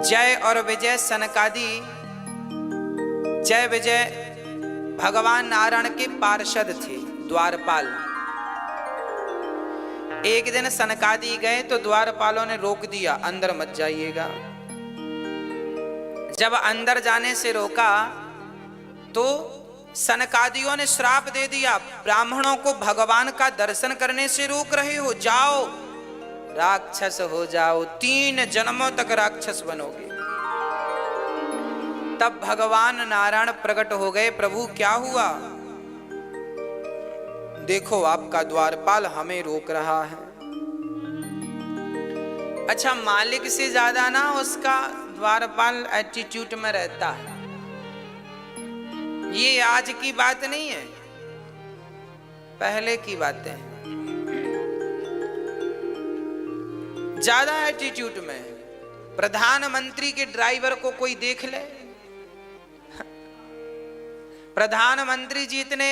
जय और विजय सनकादि, जय विजय भगवान नारायण के पार्षद थे, द्वारपाल। एक दिन सनकादि गए तो द्वारपालों ने रोक दिया, अंदर मत जाइएगा। जब अंदर जाने से रोका तो सनकादियों ने श्राप दे दिया, ब्राह्मणों को भगवान का दर्शन करने से रोक रहे हो, जाओ राक्षस हो जाओ, 3 जन्मों तक राक्षस बनोगे। तब भगवान नारायण प्रकट हो गए, प्रभु क्या हुआ? देखो आपका द्वारपाल हमें रोक रहा है। अच्छा, मालिक से ज्यादा ना उसका द्वारपाल एटीट्यूड में रहता है। ये आज की बात नहीं है, पहले की बात है। ज्यादा एटीट्यूड में। प्रधानमंत्री के ड्राइवर को कोई देख ले, प्रधानमंत्री जी इतने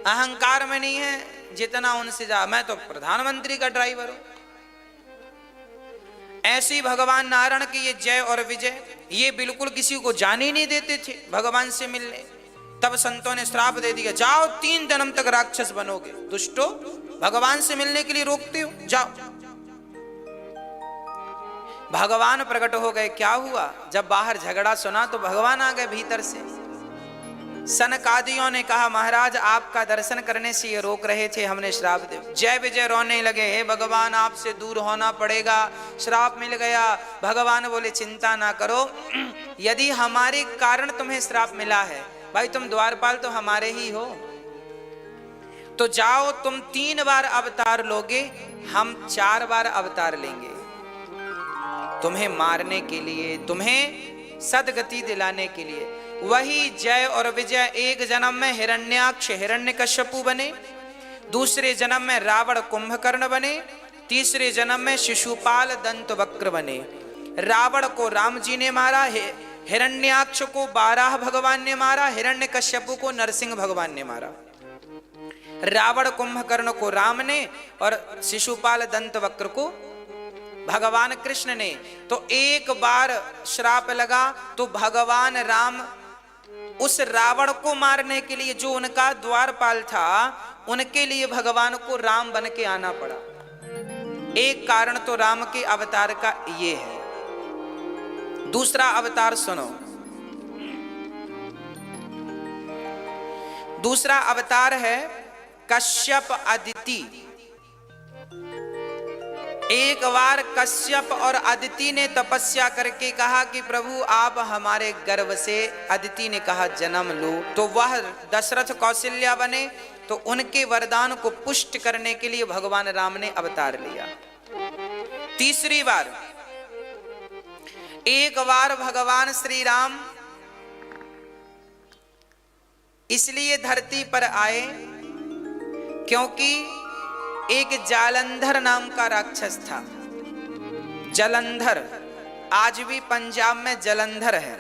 अहंकार में नहीं है जितना उनसे जा, मैं तो प्रधानमंत्री का ड्राइवर हूं। ऐसी भगवान नारायण की ये जय और विजय, ये बिल्कुल किसी को जाने ही नहीं देते थे भगवान से मिलने। तब संतों ने श्राप दे दिया, जाओ 3 जन्म तक राक्षस बनोगे। दुष्टो, भगवान से मिलने के लिए रोकते हो, जाओ। भगवान प्रकट हो गए। क्या हुआ? जब बाहर झगड़ा सुना तो भगवान आ गए भीतर से। सनकादियों ने कहा महाराज आपका दर्शन करने से ये रोक रहे थे, हमने श्राप दे। जय विजय रोने लगे, हे भगवान आपसे दूर होना पड़ेगा, श्राप मिल गया। भगवान बोले चिंता ना करो, यदि हमारे कारण तुम्हें श्राप मिला है, भाई तुम द्वारपाल तो हमारे ही हो, तो जाओ तुम 3 बार अवतार लोगे, हम 4 बार अवतार लेंगे तुम्हें मारने के लिए, तुम्हें सदगति दिलाने के लिए। वही जय और विजय एक जन्म में हिरण्याक्ष हिरण्यकश्यपु बने, दूसरे जन्म में रावण कुंभकर्ण बने, तीसरे जन्म में शिशुपाल दंतवक्र बने। रावण को राम जी ने मारा, हिरण्याक्ष को बाराह भगवान ने मारा, हिरण्यकश्यपु को नरसिंह भगवान ने मारा। रावण कुंभकर्ण को राम ने और शिशुपाल दंतवक्र को भगवान कृष्ण ने। तो एक बार श्राप लगा तो भगवान राम उस रावण को मारने के लिए, जो उनका द्वारपाल था, उनके लिए भगवान को राम बन के आना पड़ा। एक कारण तो राम के अवतार का ये है। दूसरा अवतार सुनो, दूसरा अवतार है कश्यप अदिति। एक बार कश्यप और अदिति ने तपस्या करके कहा कि प्रभु आप हमारे गर्भ से, अदिति ने कहा जन्म लो, तो वह दशरथ कौशल्या बने। तो उनके वरदान को पुष्ट करने के लिए भगवान राम ने अवतार लिया। तीसरी बार, एक बार भगवान श्री राम इसलिए धरती पर आए क्योंकि एक जालंधर नाम का राक्षस था। जलंधर, आज भी पंजाब में जलंधर है,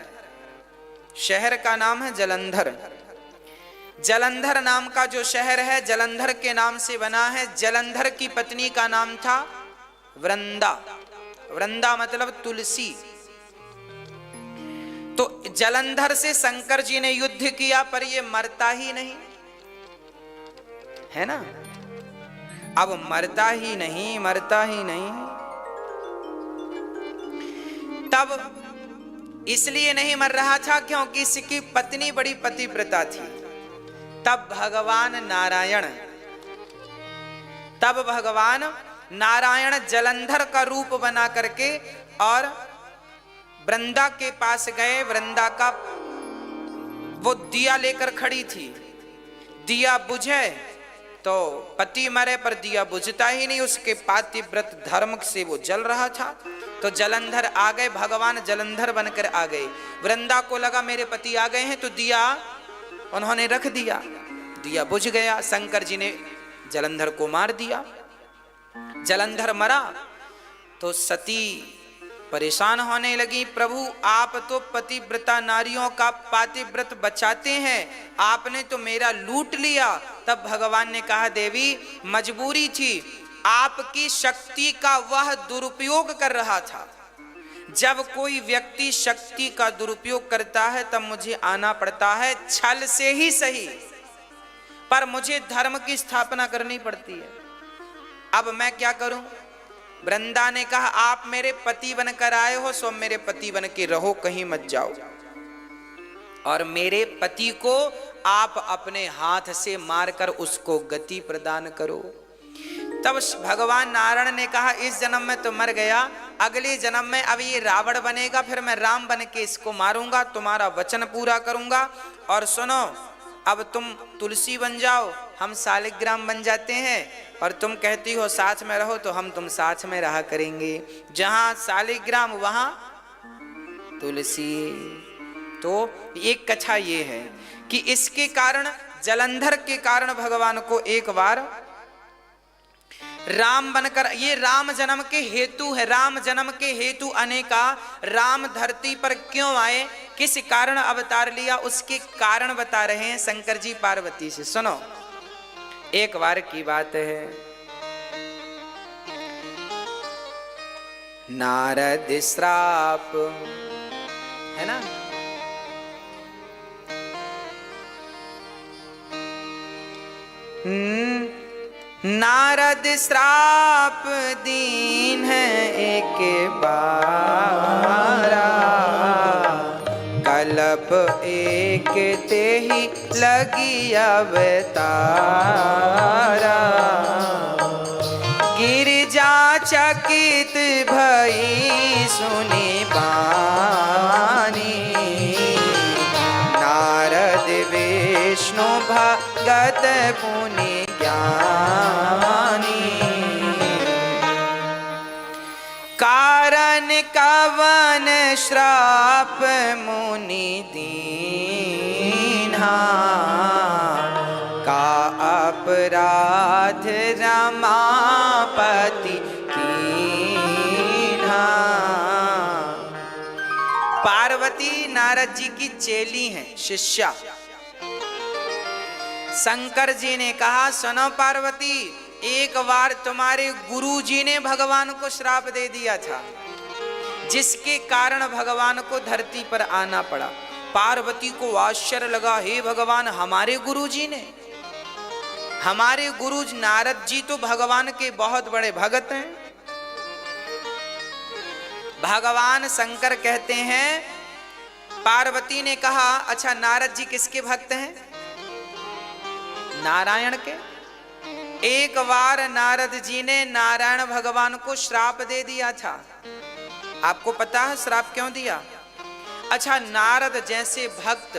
शहर का नाम है जलंधर। जलंधर नाम का जो शहर है, जलंधर के नाम से बना है। जलंधर की पत्नी का नाम था वृंदा। वृंदा मतलब तुलसी। तो जलंधर से शंकर जी ने युद्ध किया, पर ये मरता ही नहीं है ना। अब मरता ही नहीं, मरता ही नहीं। तब इसलिए नहीं मर रहा था क्योंकि इसकी पत्नी बड़ी पतिव्रता थी। तब भगवान नारायण जलंधर का रूप बना करके और वृंदा के पास गए। वृंदा का वो दिया लेकर खड़ी थी, दिया बुझे तो पति मरे पर दिया बुझता ही नहीं, उसके पातिव्रत धर्म से वो जल रहा था। तो जलंधर आ गए, भगवान जलंधर बनकर आ गए। वृंदा को लगा मेरे पति आ गए हैं, तो दिया उन्होंने रख दिया, दिया बुझ गया। शंकर जी ने जलंधर को मार दिया। जलंधर मरा तो सती परेशान होने लगी, प्रभु आप तो पतिव्रता नारियों का पातिव्रत बचाते हैं, आपने तो मेरा लूट लिया। तब भगवान ने कहा देवी मजबूरी थी, आपकी शक्ति का वह दुरुपयोग कर रहा था। जब कोई व्यक्ति शक्ति का दुरुपयोग करता है तब मुझे आना पड़ता है, छल से ही सही, पर मुझे धर्म की स्थापना करनी पड़ती है। अब मैं क्या करूं? वृंदा ने कहा आप मेरे पति बनकर आए हो, सो मेरे पति बन के रहो, कहीं मत जाओ, और मेरे पति को आप अपने हाथ से मारकर उसको गति प्रदान करो। तब भगवान नारायण ने कहा इस जन्म में तो मर गया, अगले जन्म में अब ये रावण बनेगा, फिर मैं राम बन के इसको मारूंगा, तुम्हारा वचन पूरा करूंगा। और सुनो, अब तुम तुलसी बन जाओ, हम शालिग्राम बन जाते हैं, और तुम कहती हो साथ में रहो तो हम तुम साथ में रहा करेंगे। जहां शालिग्राम वहां तुलसी। तो एक कथा ये है कि इसके कारण, जलंधर के कारण भगवान को एक बार राम बनकर, ये राम जन्म के हेतु है, राम जन्म के हेतु अनेका। राम धरती पर क्यों आए, किस कारण अवतार लिया, उसके कारण बता रहे हैं शंकर जी पार्वती से। सुनो, एक बार की बात है, नारद श्राप है ना, नारद श्राप दीन है एक बारा, कल कल्प एक ते ही लगी अवतारा। गिरिजा चकित भई सुनि बानी, नारद विष्णु भगत पुनि ज्ञानी। कारण कवन श्राप मुनि दीन्हा, का अपराध रमापति कीन्हा। पार्वती नारद जी की चेली हैं, शिष्या। शंकर जी ने कहा, सुनो पार्वती, एक बार तुम्हारे गुरु जी ने भगवान को श्राप दे दिया था, जिसके कारण भगवान को धरती पर आना पड़ा। पार्वती को आश्चर्य लगा, हे भगवान, हमारे गुरु जी ने? हमारे गुरु नारद जी तो भगवान के बहुत बड़े भगत हैं। भगवान शंकर कहते हैं, पार्वती ने कहा, अच्छा नारद जी किसके भक्त हैं? नारायण के। एक बार नारद जी ने नारायण भगवान को श्राप दे दिया था। आपको पता है श्राप क्यों दिया? अच्छा, नारद जैसे भक्त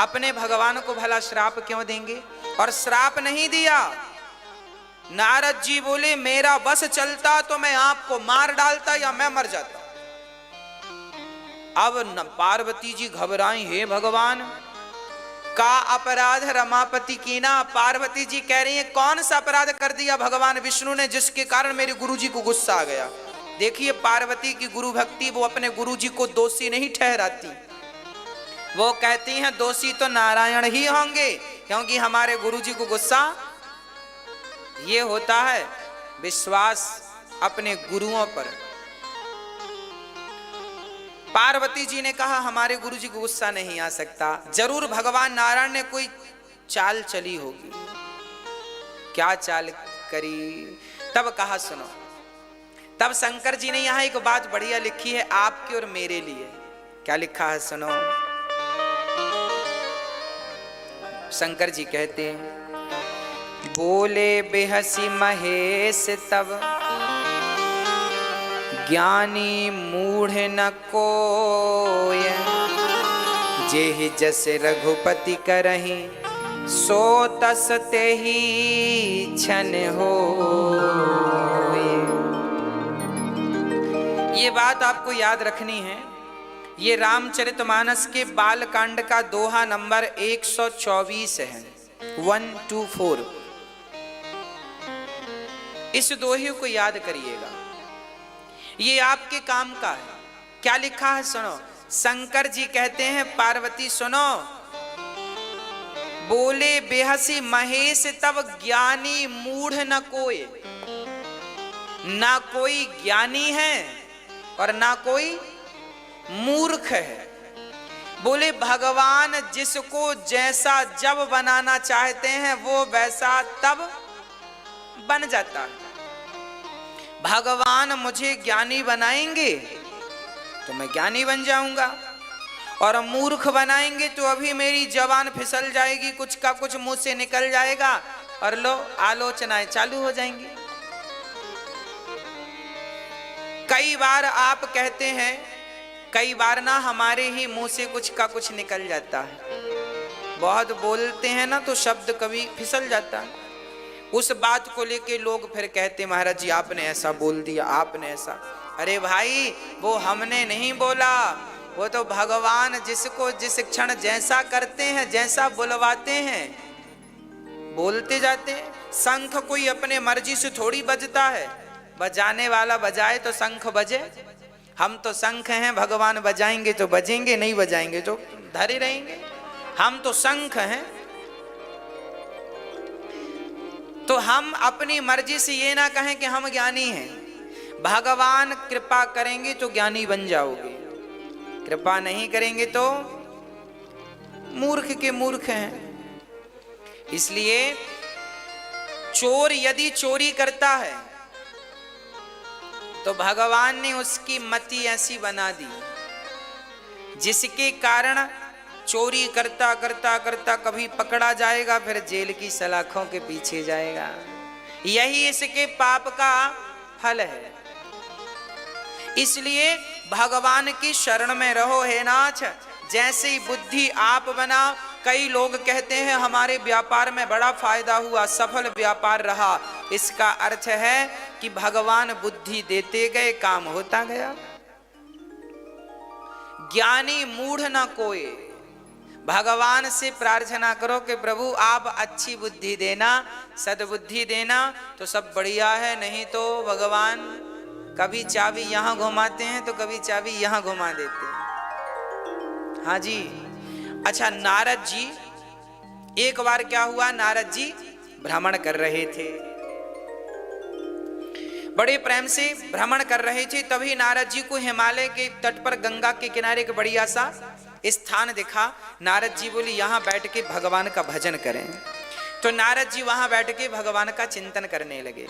अपने भगवान को भला श्राप क्यों देंगे? और श्राप नहीं दिया। नारद जी बोले, मेरा बस चलता तो मैं आपको मार डालता या मैं मर जाता। अब पार्वती जी घबराई, हे भगवान, का अपराध रमापति कीना। पार्वती जी कह रही है, कौन सा अपराध कर दिया भगवान विष्णु ने जिसके कारण मेरे गुरु जी को गुस्सा आ गया? देखिए पार्वती की गुरु भक्ति, वो अपने गुरु जी को दोषी नहीं ठहराती। वो कहती हैं दोषी तो नारायण ही होंगे, क्योंकि हमारे गुरु जी को गुस्सा। ये होता है विश्वास अपने गुरुओं पर। पार्वती जी ने कहा, हमारे गुरु जी को गुस्सा नहीं आ सकता, जरूर भगवान नारायण ने कोई चाल चली होगी। क्या चाल करी? तब कहा, सुनो। तब शंकर जी ने यहां एक बात बढ़िया लिखी है आपके और मेरे लिए। क्या लिखा है? सुनो। शंकर जी कहते हैं, बोले बेहसी महेश तब, ज्ञानी मूढ़ न कोय, जेहि जस रघुपति करहि, सो तस तेहि छन होय। ये बात आपको याद रखनी है। ये रामचरितमानस के बालकांड का दोहा नंबर 124 है, 124। इस दोहे को याद करिएगा, ये आपके काम का है। क्या लिखा है? सुनो। शंकर जी कहते हैं, पार्वती सुनो। बोले बेहसी महेश तब, ज्ञानी मूढ़ न कोई। ना कोई ज्ञानी है और ना कोई मूर्ख है। बोले भगवान जिसको जैसा जब बनाना चाहते हैं वो वैसा तब बन जाता है। भगवान मुझे ज्ञानी बनाएंगे तो मैं ज्ञानी बन जाऊंगा, और मूर्ख बनाएंगे तो अभी मेरी जबान फिसल जाएगी, कुछ का कुछ मुंह से निकल जाएगा और लो आलोचनाएं चालू हो जाएंगी। कई बार आप कहते हैं, कई बार ना हमारे ही मुंह से कुछ का कुछ निकल जाता है। बहुत बोलते हैं ना तो शब्द कभी फिसल जाता है। उस बात को लेके लोग फिर कहते, महाराज जी आपने ऐसा बोल दिया, आपने ऐसा। अरे भाई, वो हमने नहीं बोला, वो तो भगवान जिसको जिस क्षण जैसा करते हैं, जैसा बुलवाते हैं, बोलते जाते हैं। शंख कोई अपने मर्जी से थोड़ी बजता है, बजाने वाला बजाए तो शंख बजे। हम तो शंख हैं, भगवान बजाएंगे तो बजेंगे, नहीं बजाएंगे तो धरे रहेंगे। हम तो शंख हैं, तो हम अपनी मर्जी से ये ना कहें कि हम ज्ञानी हैं। भगवान कृपा करेंगे तो ज्ञानी बन जाओगे, कृपा नहीं करेंगे तो मूर्ख के मूर्ख हैं। इसलिए चोर यदि चोरी करता है तो भगवान ने उसकी मति ऐसी बना दी, जिसके कारण चोरी करता करता करता कभी पकड़ा जाएगा, फिर जेल की सलाखों के पीछे जाएगा। यही इसके पाप का फल है। इसलिए भगवान की शरण में रहो हे नाथ। जैसे ही बुद्धि आप बनाओ, कई लोग कहते हैं हमारे व्यापार में बड़ा फायदा हुआ, सफल व्यापार रहा। इसका अर्थ है कि भगवान बुद्धि देते गए, काम होता गया। ज्ञानी मूढ़ न कोई, भगवान से प्रार्थना करो कि प्रभु आप अच्छी बुद्धि देना, सद्बुद्धि देना, तो सब बढ़िया है। नहीं तो भगवान कभी चाबी यहां घुमाते हैं तो कभी चाबी यहां घुमा देते हैं। हाँ जी। अच्छा, नारद जी, एक बार क्या हुआ, नारद जी भ्रमण कर रहे थे, बड़े प्रेम से भ्रमण कर रहे थे। तभी नारद जी को हिमालय के तट पर गंगा के किनारे एक बढ़िया सा स्थान दिखा। नारद जी बोले यहां बैठ के भगवान का भजन करें। तो नारद जी वहां बैठ के भगवान का चिंतन करने लगे।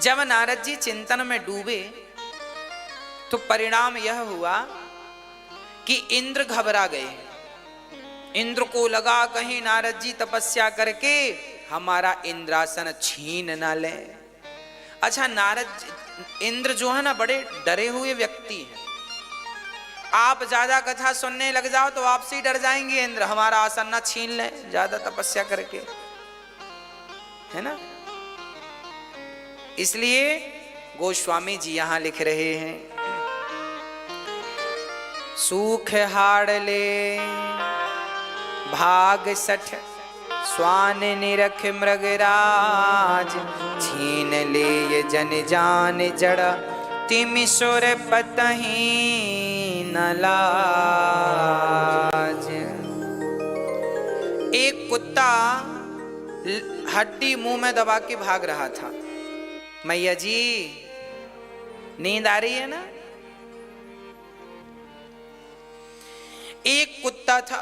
जब नारद जी चिंतन में डूबे तो परिणाम यह हुआ कि इंद्र घबरा गए। इंद्र को लगा कहीं नारद जी तपस्या करके हमारा इंद्रासन छीन ना ले। अच्छा, इंद्र जो है ना, बड़े डरे हुए व्यक्ति हैं। आप ज्यादा कथा सुनने लग जाओ तो आपसे ही डर जाएंगे इंद्र, हमारा आसन ना छीन ले ज्यादा तपस्या करके, है ना। इसलिए गोस्वामी जी यहां लिख रहे हैं, सूख हाड़ ले भाग सठ स्वान निरख मृगराज, छीन ले ये जन जान जड़ तिमि सुर पतही न लाज। एक कुत्ता हड्डी मुंह में दबा के भाग रहा था। मैया जी नींद आ रही है ना। एक कुत्ता था,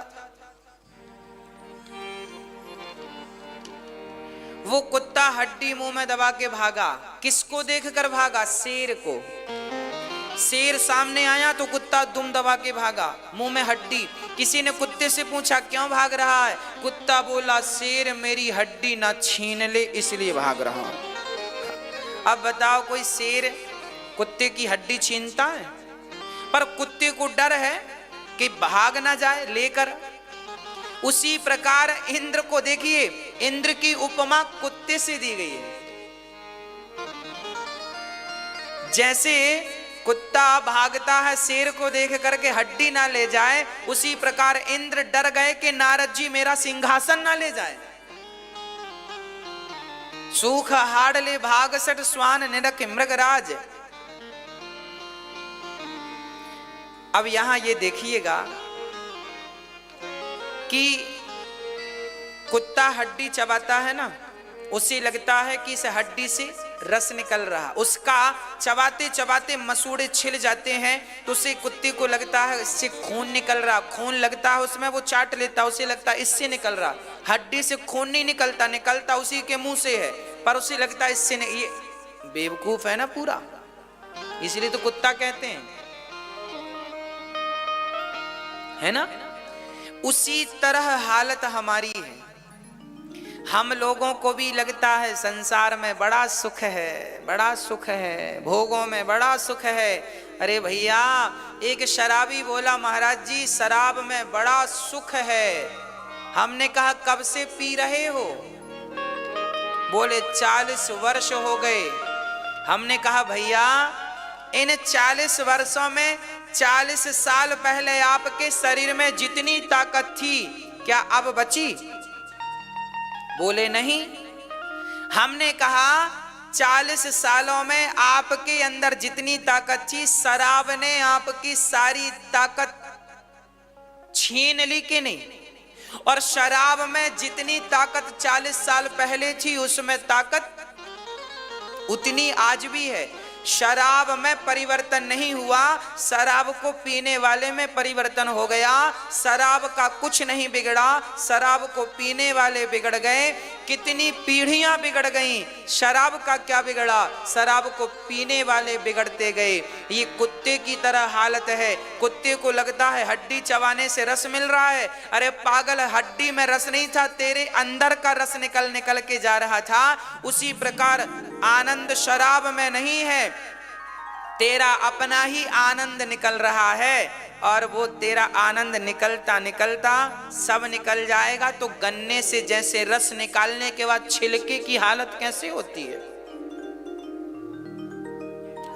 वो कुत्ता हड्डी मुंह में दबा के भागा। किसको देखकर भागा? शेर को। शेर सामने आया तो कुत्ता दुम दबा के भागा, मुंह में हड्डी। किसी ने कुत्ते से पूछा क्यों भाग रहा है? कुत्ता बोला शेर मेरी हड्डी ना छीन ले इसलिए भाग रहा हूं। अब बताओ, कोई शेर कुत्ते की हड्डी छीनता है? पर कुत्ते को डर है कि भाग ना जाए लेकर। उसी प्रकार इंद्र को देखिए, इंद्र की उपमा कुत्ते से दी गई है। जैसे कुत्ता भागता है शेर को देख करके हड्डी ना ले जाए, उसी प्रकार इंद्र डर गए कि नारद जी मेरा सिंहासन ना ले जाए। सूख हाड़ ले भाग सट स्वान निरख मृगराज। अब यहां ये देखिएगा कि कुत्ता हड्डी चबाता है ना, उसे लगता है कि इस हड्डी से रस निकल रहा, उसका चबाते चबाते मसूड़े छिल जाते हैं तो उसे कुत्ते को लगता है इससे खून निकल रहा। खून लगता है उसमें, वो चाट लेता है, उसे लगता है इससे निकल रहा। हड्डी से खून नहीं निकलता, निकलता उसी के मुंह से है, पर उसे लगता है इससे नहीं। ये बेवकूफ है ना पूरा, इसलिए तो कुत्ता कहते हैं, है ना। उसी तरह हालत हमारी है। हम लोगों को भी लगता है संसार में बड़ा सुख है, बड़ा सुख है, भोगों में बड़ा सुख है। अरे भैया, एक शराबी बोला महाराज जी शराब में बड़ा सुख है। हमने कहा कब से पी रहे हो? बोले 40 वर्ष हो गए। हमने कहा भैया इन 40 वर्षों में 40 साल पहले आपके शरीर में जितनी ताकत थी क्या अब बची? बोले नहीं। हमने कहा 40 सालों में आपके अंदर जितनी ताकत थी शराब ने आपकी सारी ताकत छीन ली कि नहीं? और शराब में जितनी ताकत 40 साल पहले थी उसमें ताकत उतनी आज भी है। शराब में परिवर्तन नहीं हुआ, शराब को पीने वाले में परिवर्तन हो गया। शराब का कुछ नहीं बिगड़ा, शराब को पीने वाले बिगड़ गए। कितनी पीढ़ियां बिगड़ गईं। शराब का क्या बिगड़ा, शराब को पीने वाले बिगड़ते गए। ये कुत्ते की तरह हालत है। कुत्ते को लगता है हड्डी चबाने से रस मिल रहा है। अरे पागल, हड्डी में रस नहीं था, तेरे अंदर का रस निकल निकल के जा रहा था। उसी प्रकार आनंद शराब में नहीं है, तेरा अपना ही आनंद निकल रहा है। और वो तेरा आनंद निकलता निकलता सब निकल जाएगा। तो गन्ने से जैसे रस निकालने के बाद छिलके की हालत कैसे होती है,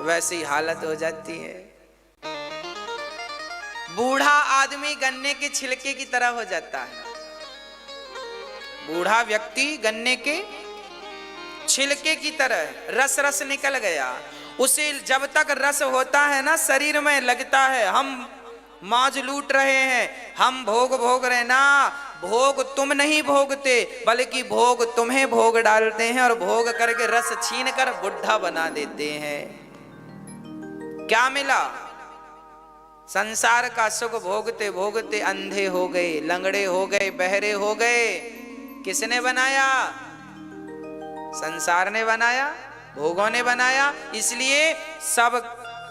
वैसी हालत हो जाती है। बूढ़ा आदमी गन्ने के छिलके की तरह हो जाता है। बूढ़ा व्यक्ति गन्ने के छिलके की तरह, रस रस निकल गया। उसे जब तक रस होता है ना, शरीर में लगता है हम मौज लूट रहे हैं, हम भोग भोग रहे ना। भोग तुम नहीं भोगते, बल्कि भोग तुम्हें भोग डालते हैं और भोग करके रस छीन कर बुढ़ा बना देते हैं। क्या मिला? संसार का सुख भोगते भोगते अंधे हो गए, लंगड़े हो गए, बहरे हो गए। किसने बनाया? संसार ने बनाया, भोगों ने बनाया। इसलिए सब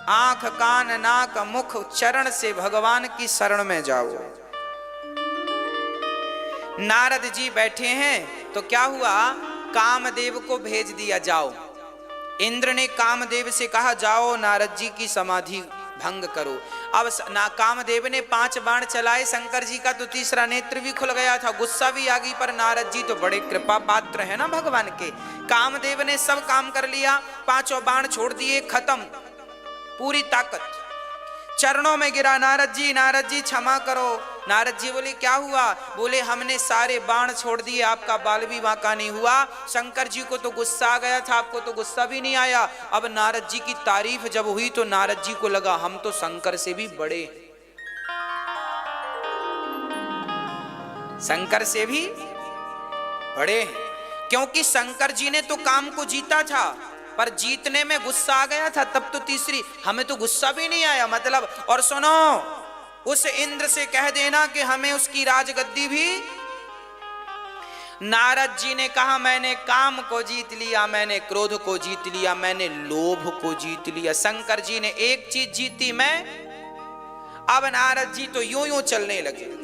आंख कान नाक मुख चरण से भगवान की शरण में जाओ। नारद जी बैठे हैं तो क्या हुआ, कामदेव को भेज दिया, जाओ। इंद्र ने कामदेव से कहा जाओ नारद जी की समाधि भंग करो। अब कामदेव ने 5 बाण चलाए, शंकर जी का तो तीसरा नेत्र भी खुल गया था, गुस्सा भी आ गई। पर नारद जी तो बड़े कृपा पात्र है ना भगवान के। कामदेव ने सब काम कर लिया, 5 बाण छोड़ दिए, खत्म, पूरी ताकत चरणों में गिरा। नारद जी क्षमा करो। नारद जी बोले क्या हुआ? बोले हमने सारे बाण छोड़ दिए, आपका बाल भी बांका नहीं हुआ। शंकर जी को तो गुस्सा आ गया था, आपको तो गुस्सा भी नहीं आया। अब नारद जी की तारीफ जब हुई तो नारद जी को लगा हम तो शंकर से भी बड़े, शंकर से भी बड़े हैं। क्योंकि शंकर जी ने तो काम को जीता था, पर जीतने में गुस्सा आ गया था। तब तो तीसरी, हमें तो गुस्सा भी नहीं आया मतलब। और सुनो, उस इंद्र से कह देना कि हमें उसकी राजगद्दी भी। नारद जी ने कहा मैंने काम को जीत लिया, मैंने क्रोध को जीत लिया, मैंने लोभ को जीत लिया। शंकर जी ने एक चीज जीती, मैं। अब नारद जी तो यूं यूं चलने लगे।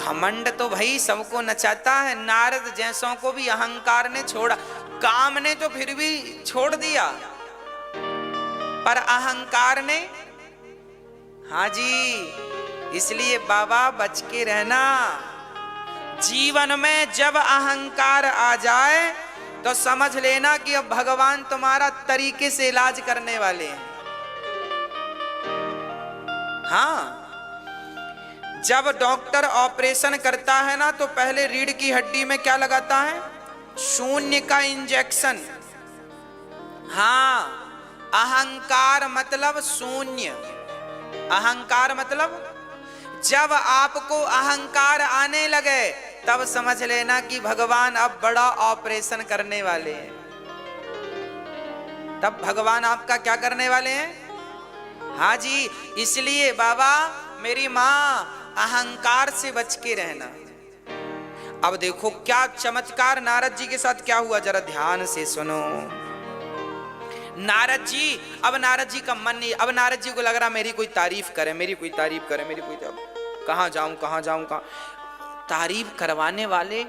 घमंड तो भाई सबको नचाता है, नारद जैसों को भी अहंकार ने छोड़ा। काम ने तो फिर भी छोड़ दिया, पर अहंकार ने, हाँ जी। इसलिए बाबा बच के रहना। जीवन में जब अहंकार आ जाए तो समझ लेना कि अब भगवान तुम्हारा तरीके से इलाज करने वाले हैं। हाँ, जब डॉक्टर ऑपरेशन करता है ना तो पहले रीढ़ की हड्डी में क्या लगाता है? शून्य का इंजेक्शन। हाँ, अहंकार मतलब शून्य। अहंकार मतलब जब आपको अहंकार आने लगे तब समझ लेना कि भगवान अब बड़ा ऑपरेशन करने वाले हैं। तब भगवान आपका क्या करने वाले हैं? हाँ जी। इसलिए बाबा मेरी माँ, अहंकार से बच के रहना। अब देखो क्या चमत्कार नारद जी के साथ क्या हुआ, जरा ध्यान से सुनो। नारद जी, अब नारद जी का मन नहीं, अब नारद जी को लग रहा मेरी कोई तारीफ करे, मेरी कोई तारीफ करे, मेरी कोई कहाँ जाऊं कहाँ जाऊं कहाँ तारीफ करवाने वाले।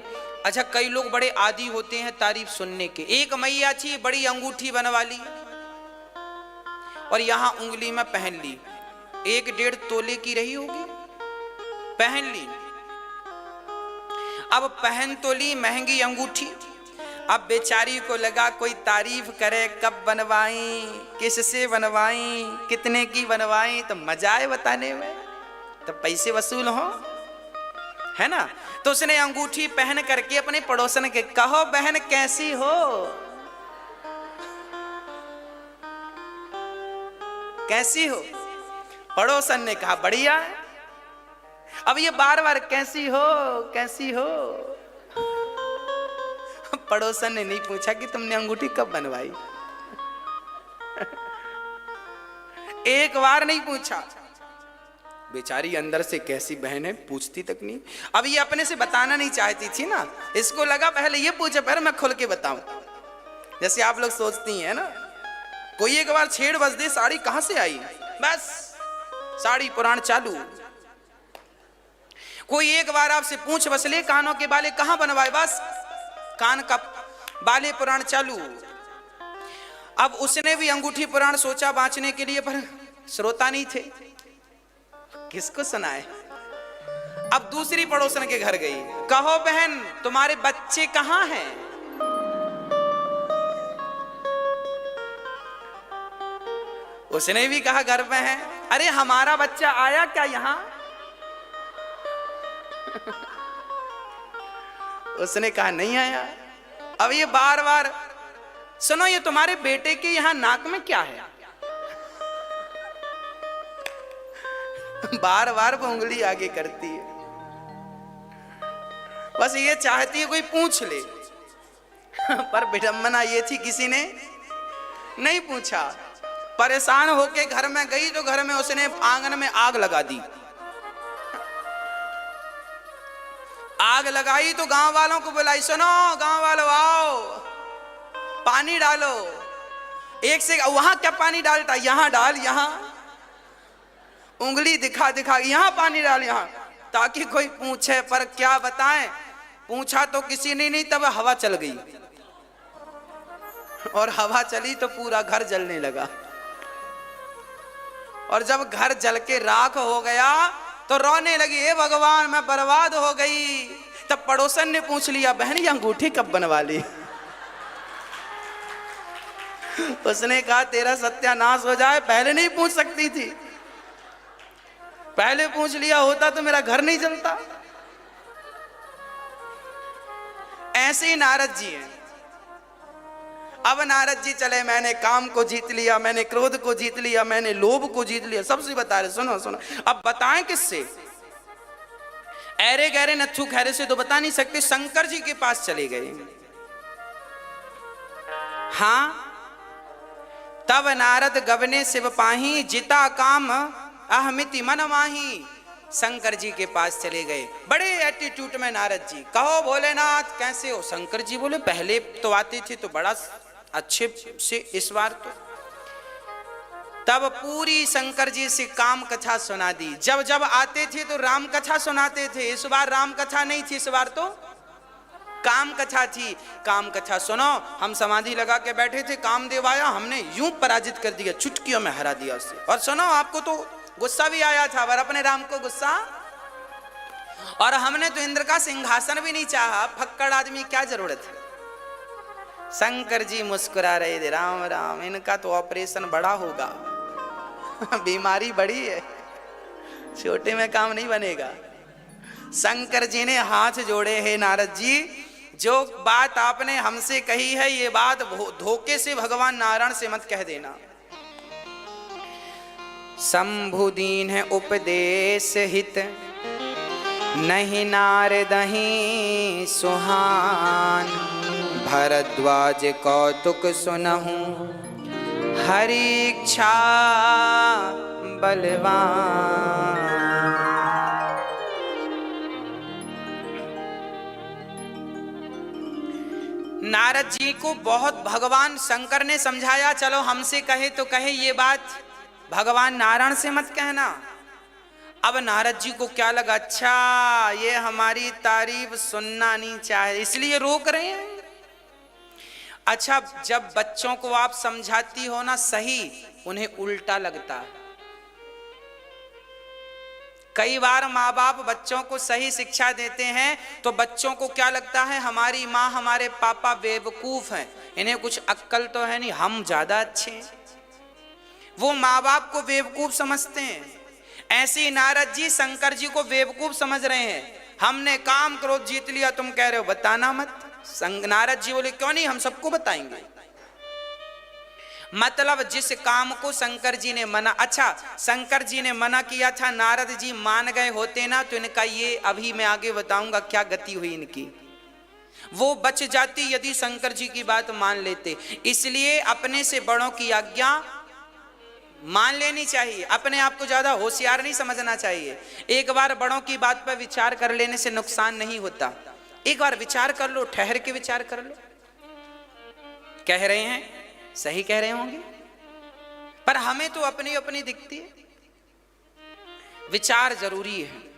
अच्छा, कई लोग बड़े आदी होते हैं तारीफ सुनने के। एक मैया थी, बड़ी अंगूठी बनवा ली और यहां उंगली में पहन ली, 1-1.5 तोले की रही होगी, पहन ली। अब पहन तो ली महंगी अंगूठी, अब बेचारी को लगा कोई तारीफ करे, कब बनवाई, किससे बनवाई, कितने की बनवाई, तो मजा आए बताने में, तो पैसे वसूल हो, है ना। तो उसने अंगूठी पहन करके अपने पड़ोसन के, कहो बहन कैसी हो, कैसी हो। पड़ोसन ने कहा बढ़िया है। अब ये बार बार कैसी हो कैसी हो। पड़ोसन ने नहीं पूछा कि तुमने अंगूठी कब बनवाई, एक बार नहीं पूछा। बेचारी अंदर से कैसी बहन है, पूछती तक नहीं। अब ये अपने से बताना नहीं चाहती थी ना, इसको लगा पहले ये पूछे फिर मैं खुल के बताऊं। जैसे आप लोग सोचती हैं ना, कोई एक बार छेड़ बस दे, साड़ी कहां से आई, बस साड़ी पुराण चालू। कोई एक बार आपसे पूछ बस ले, कानों के बाले कहां बनवाए, बस कान का बाले पुराण चालू। अब उसने भी अंगूठी पुराण सोचा बांचने के लिए, पर श्रोता नहीं थे, किसको सुनाए। अब दूसरी पड़ोसन के घर गई, कहो बहन तुम्हारे बच्चे कहां हैं। उसने भी कहा घर में है। अरे हमारा बच्चा आया क्या यहां। उसने कहा नहीं आया। अब ये बार बार, सुनो ये तुम्हारे बेटे के यहां नाक में क्या है। बार बार वो उंगली आगे करती है, बस ये चाहती है कोई पूछ ले। पर विडंबना ये थी किसी ने नहीं पूछा। परेशान होके घर में गई तो घर में उसने आंगन में आग लगा दी। आग लगाई तो गांव वालों को बुलाई, सुनो गांव वालों आओ पानी डालो। एक से वहां क्या पानी डालता, यहां डाल, यहां उंगली दिखा दिखा यहां पानी डाल, यहां, ताकि कोई पूछे। पर क्या बताएं, पूछा तो किसी ने नहीं। तब हवा चल गई, और हवा चली तो पूरा घर जलने लगा। और जब घर जल के राख हो गया तो रोने लगी, हे भगवान मैं बर्बाद हो गई। तब पड़ोसन ने पूछ लिया, बहन ये अंगूठी कब बनवा ली। उसने कहा तेरा सत्यानाश हो जाए, पहले नहीं पूछ सकती थी, पहले पूछ लिया होता तो मेरा घर नहीं जलता। ऐसे ही नारद जी हैं। अब नारद जी चले, मैंने काम को जीत लिया, मैंने क्रोध को जीत लिया, मैंने लोभ को जीत लिया, सबसे बता रहे। सुनो सुनो, अब बताएं किससे, ऐरे गहरे नथु खैरे से तो बता नहीं सकते। शंकर जी के पास चले गए। हां, तब नारद गबने शिव पाही, जिता काम अहमिति मन माही। शंकर जी के पास चले गए, बड़े एटीट्यूड में नारद जी। कहो भोलेनाथ कैसे हो। शंकर जी बोले पहले तो आते थे तो बड़ा अच्छे से, इस बार तो। तब पूरी शंकर जी से काम कथा सुना दी। जब जब आते थे तो राम कथा सुनाते थे, इस बार राम कथा नहीं थी, इस बार तो काम कथा थी। काम कथा सुनो, हम समाधि लगा के बैठे थे, कामदेव आया, हमने यूं पराजित कर दिया, चुटकियों में हरा दिया उससे। और सुनो आपको तो गुस्सा भी आया था, पर अपने राम को गुस्सा, और हमने तो इंद्र का सिंहासन भी नहीं चाहा, फक्कड़ आदमी क्या जरूरत है। शंकर जी मुस्कुरा रहे थे, राम राम इनका तो ऑपरेशन बड़ा होगा। बीमारी बड़ी है, छोटे में काम नहीं बनेगा। शंकर जी ने हाथ जोड़े, हैं नारद जी जो बात आपने हमसे कही है ये बात धोखे से भगवान नारायण से मत कह देना। शंभु दीन है उपदेश हित, नहीं नारदहि सुहान। भरद्वाज कौतुक सुनहु, हरि इच्छा बलवान। नारद जी को बहुत भगवान शंकर ने समझाया, चलो हमसे कहे तो कहे, ये बात भगवान नारायण से मत कहना। अब नारद जी को क्या लगा, अच्छा ये हमारी तारीफ सुनना नहीं चाहे, इसलिए रोक रहे हैं। अच्छा, जब बच्चों को आप समझाती हो ना सही, उन्हें उल्टा लगता है। कई बार माँ बाप बच्चों को सही शिक्षा देते हैं तो बच्चों को क्या लगता है, हमारी माँ हमारे पापा बेवकूफ हैं, इन्हें कुछ अक्ल तो है नहीं, हम ज्यादा अच्छे हैं। वो माँ बाप को बेवकूफ समझते हैं। ऐसे नारद जी शंकर जी को बेवकूफ समझ रहे हैं। हमने काम क्रोध जीत लिया, तुम कह रहे हो बताना मत। नारद जी बोले क्यों नहीं, हम सबको बताएंगे। मतलब जिस काम को शंकर जी ने मना, अच्छा शंकर जी ने मना किया था, नारद जी मान गए होते ना तो इनका ये अभी मैं आगे बताऊंगा क्या गति हुई इनकी, वो बच जाती यदि शंकर जी की बात मान लेते। इसलिए अपने से बड़ों की आज्ञा मान लेनी चाहिए, अपने आप को ज्यादा होशियार नहीं समझना चाहिए। एक बार बड़ों की बात पर विचार कर लेने से नुकसान नहीं होता। एक बार विचार कर लो, ठहर के विचार कर लो। कह रहे हैं, सही कह रहे होंगे, पर हमें तो अपनी अपनी दिखती है। विचार जरूरी है।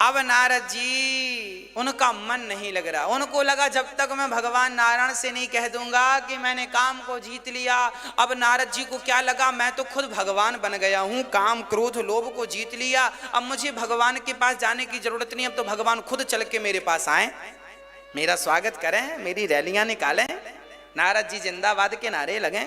अब नारद जी, उनका मन नहीं लग रहा। उनको लगा जब तक मैं भगवान नारायण से नहीं कह दूंगा कि मैंने काम को जीत लिया। अब नारद जी को क्या लगा, मैं तो खुद भगवान बन गया हूं, काम क्रोध लोभ को जीत लिया, अब मुझे भगवान के पास जाने की जरूरत नहीं। अब तो भगवान खुद चल के मेरे पास आए, मेरा स्वागत करें, मेरी रैलियां निकालें, नारद जी जिंदाबाद के नारे लगें।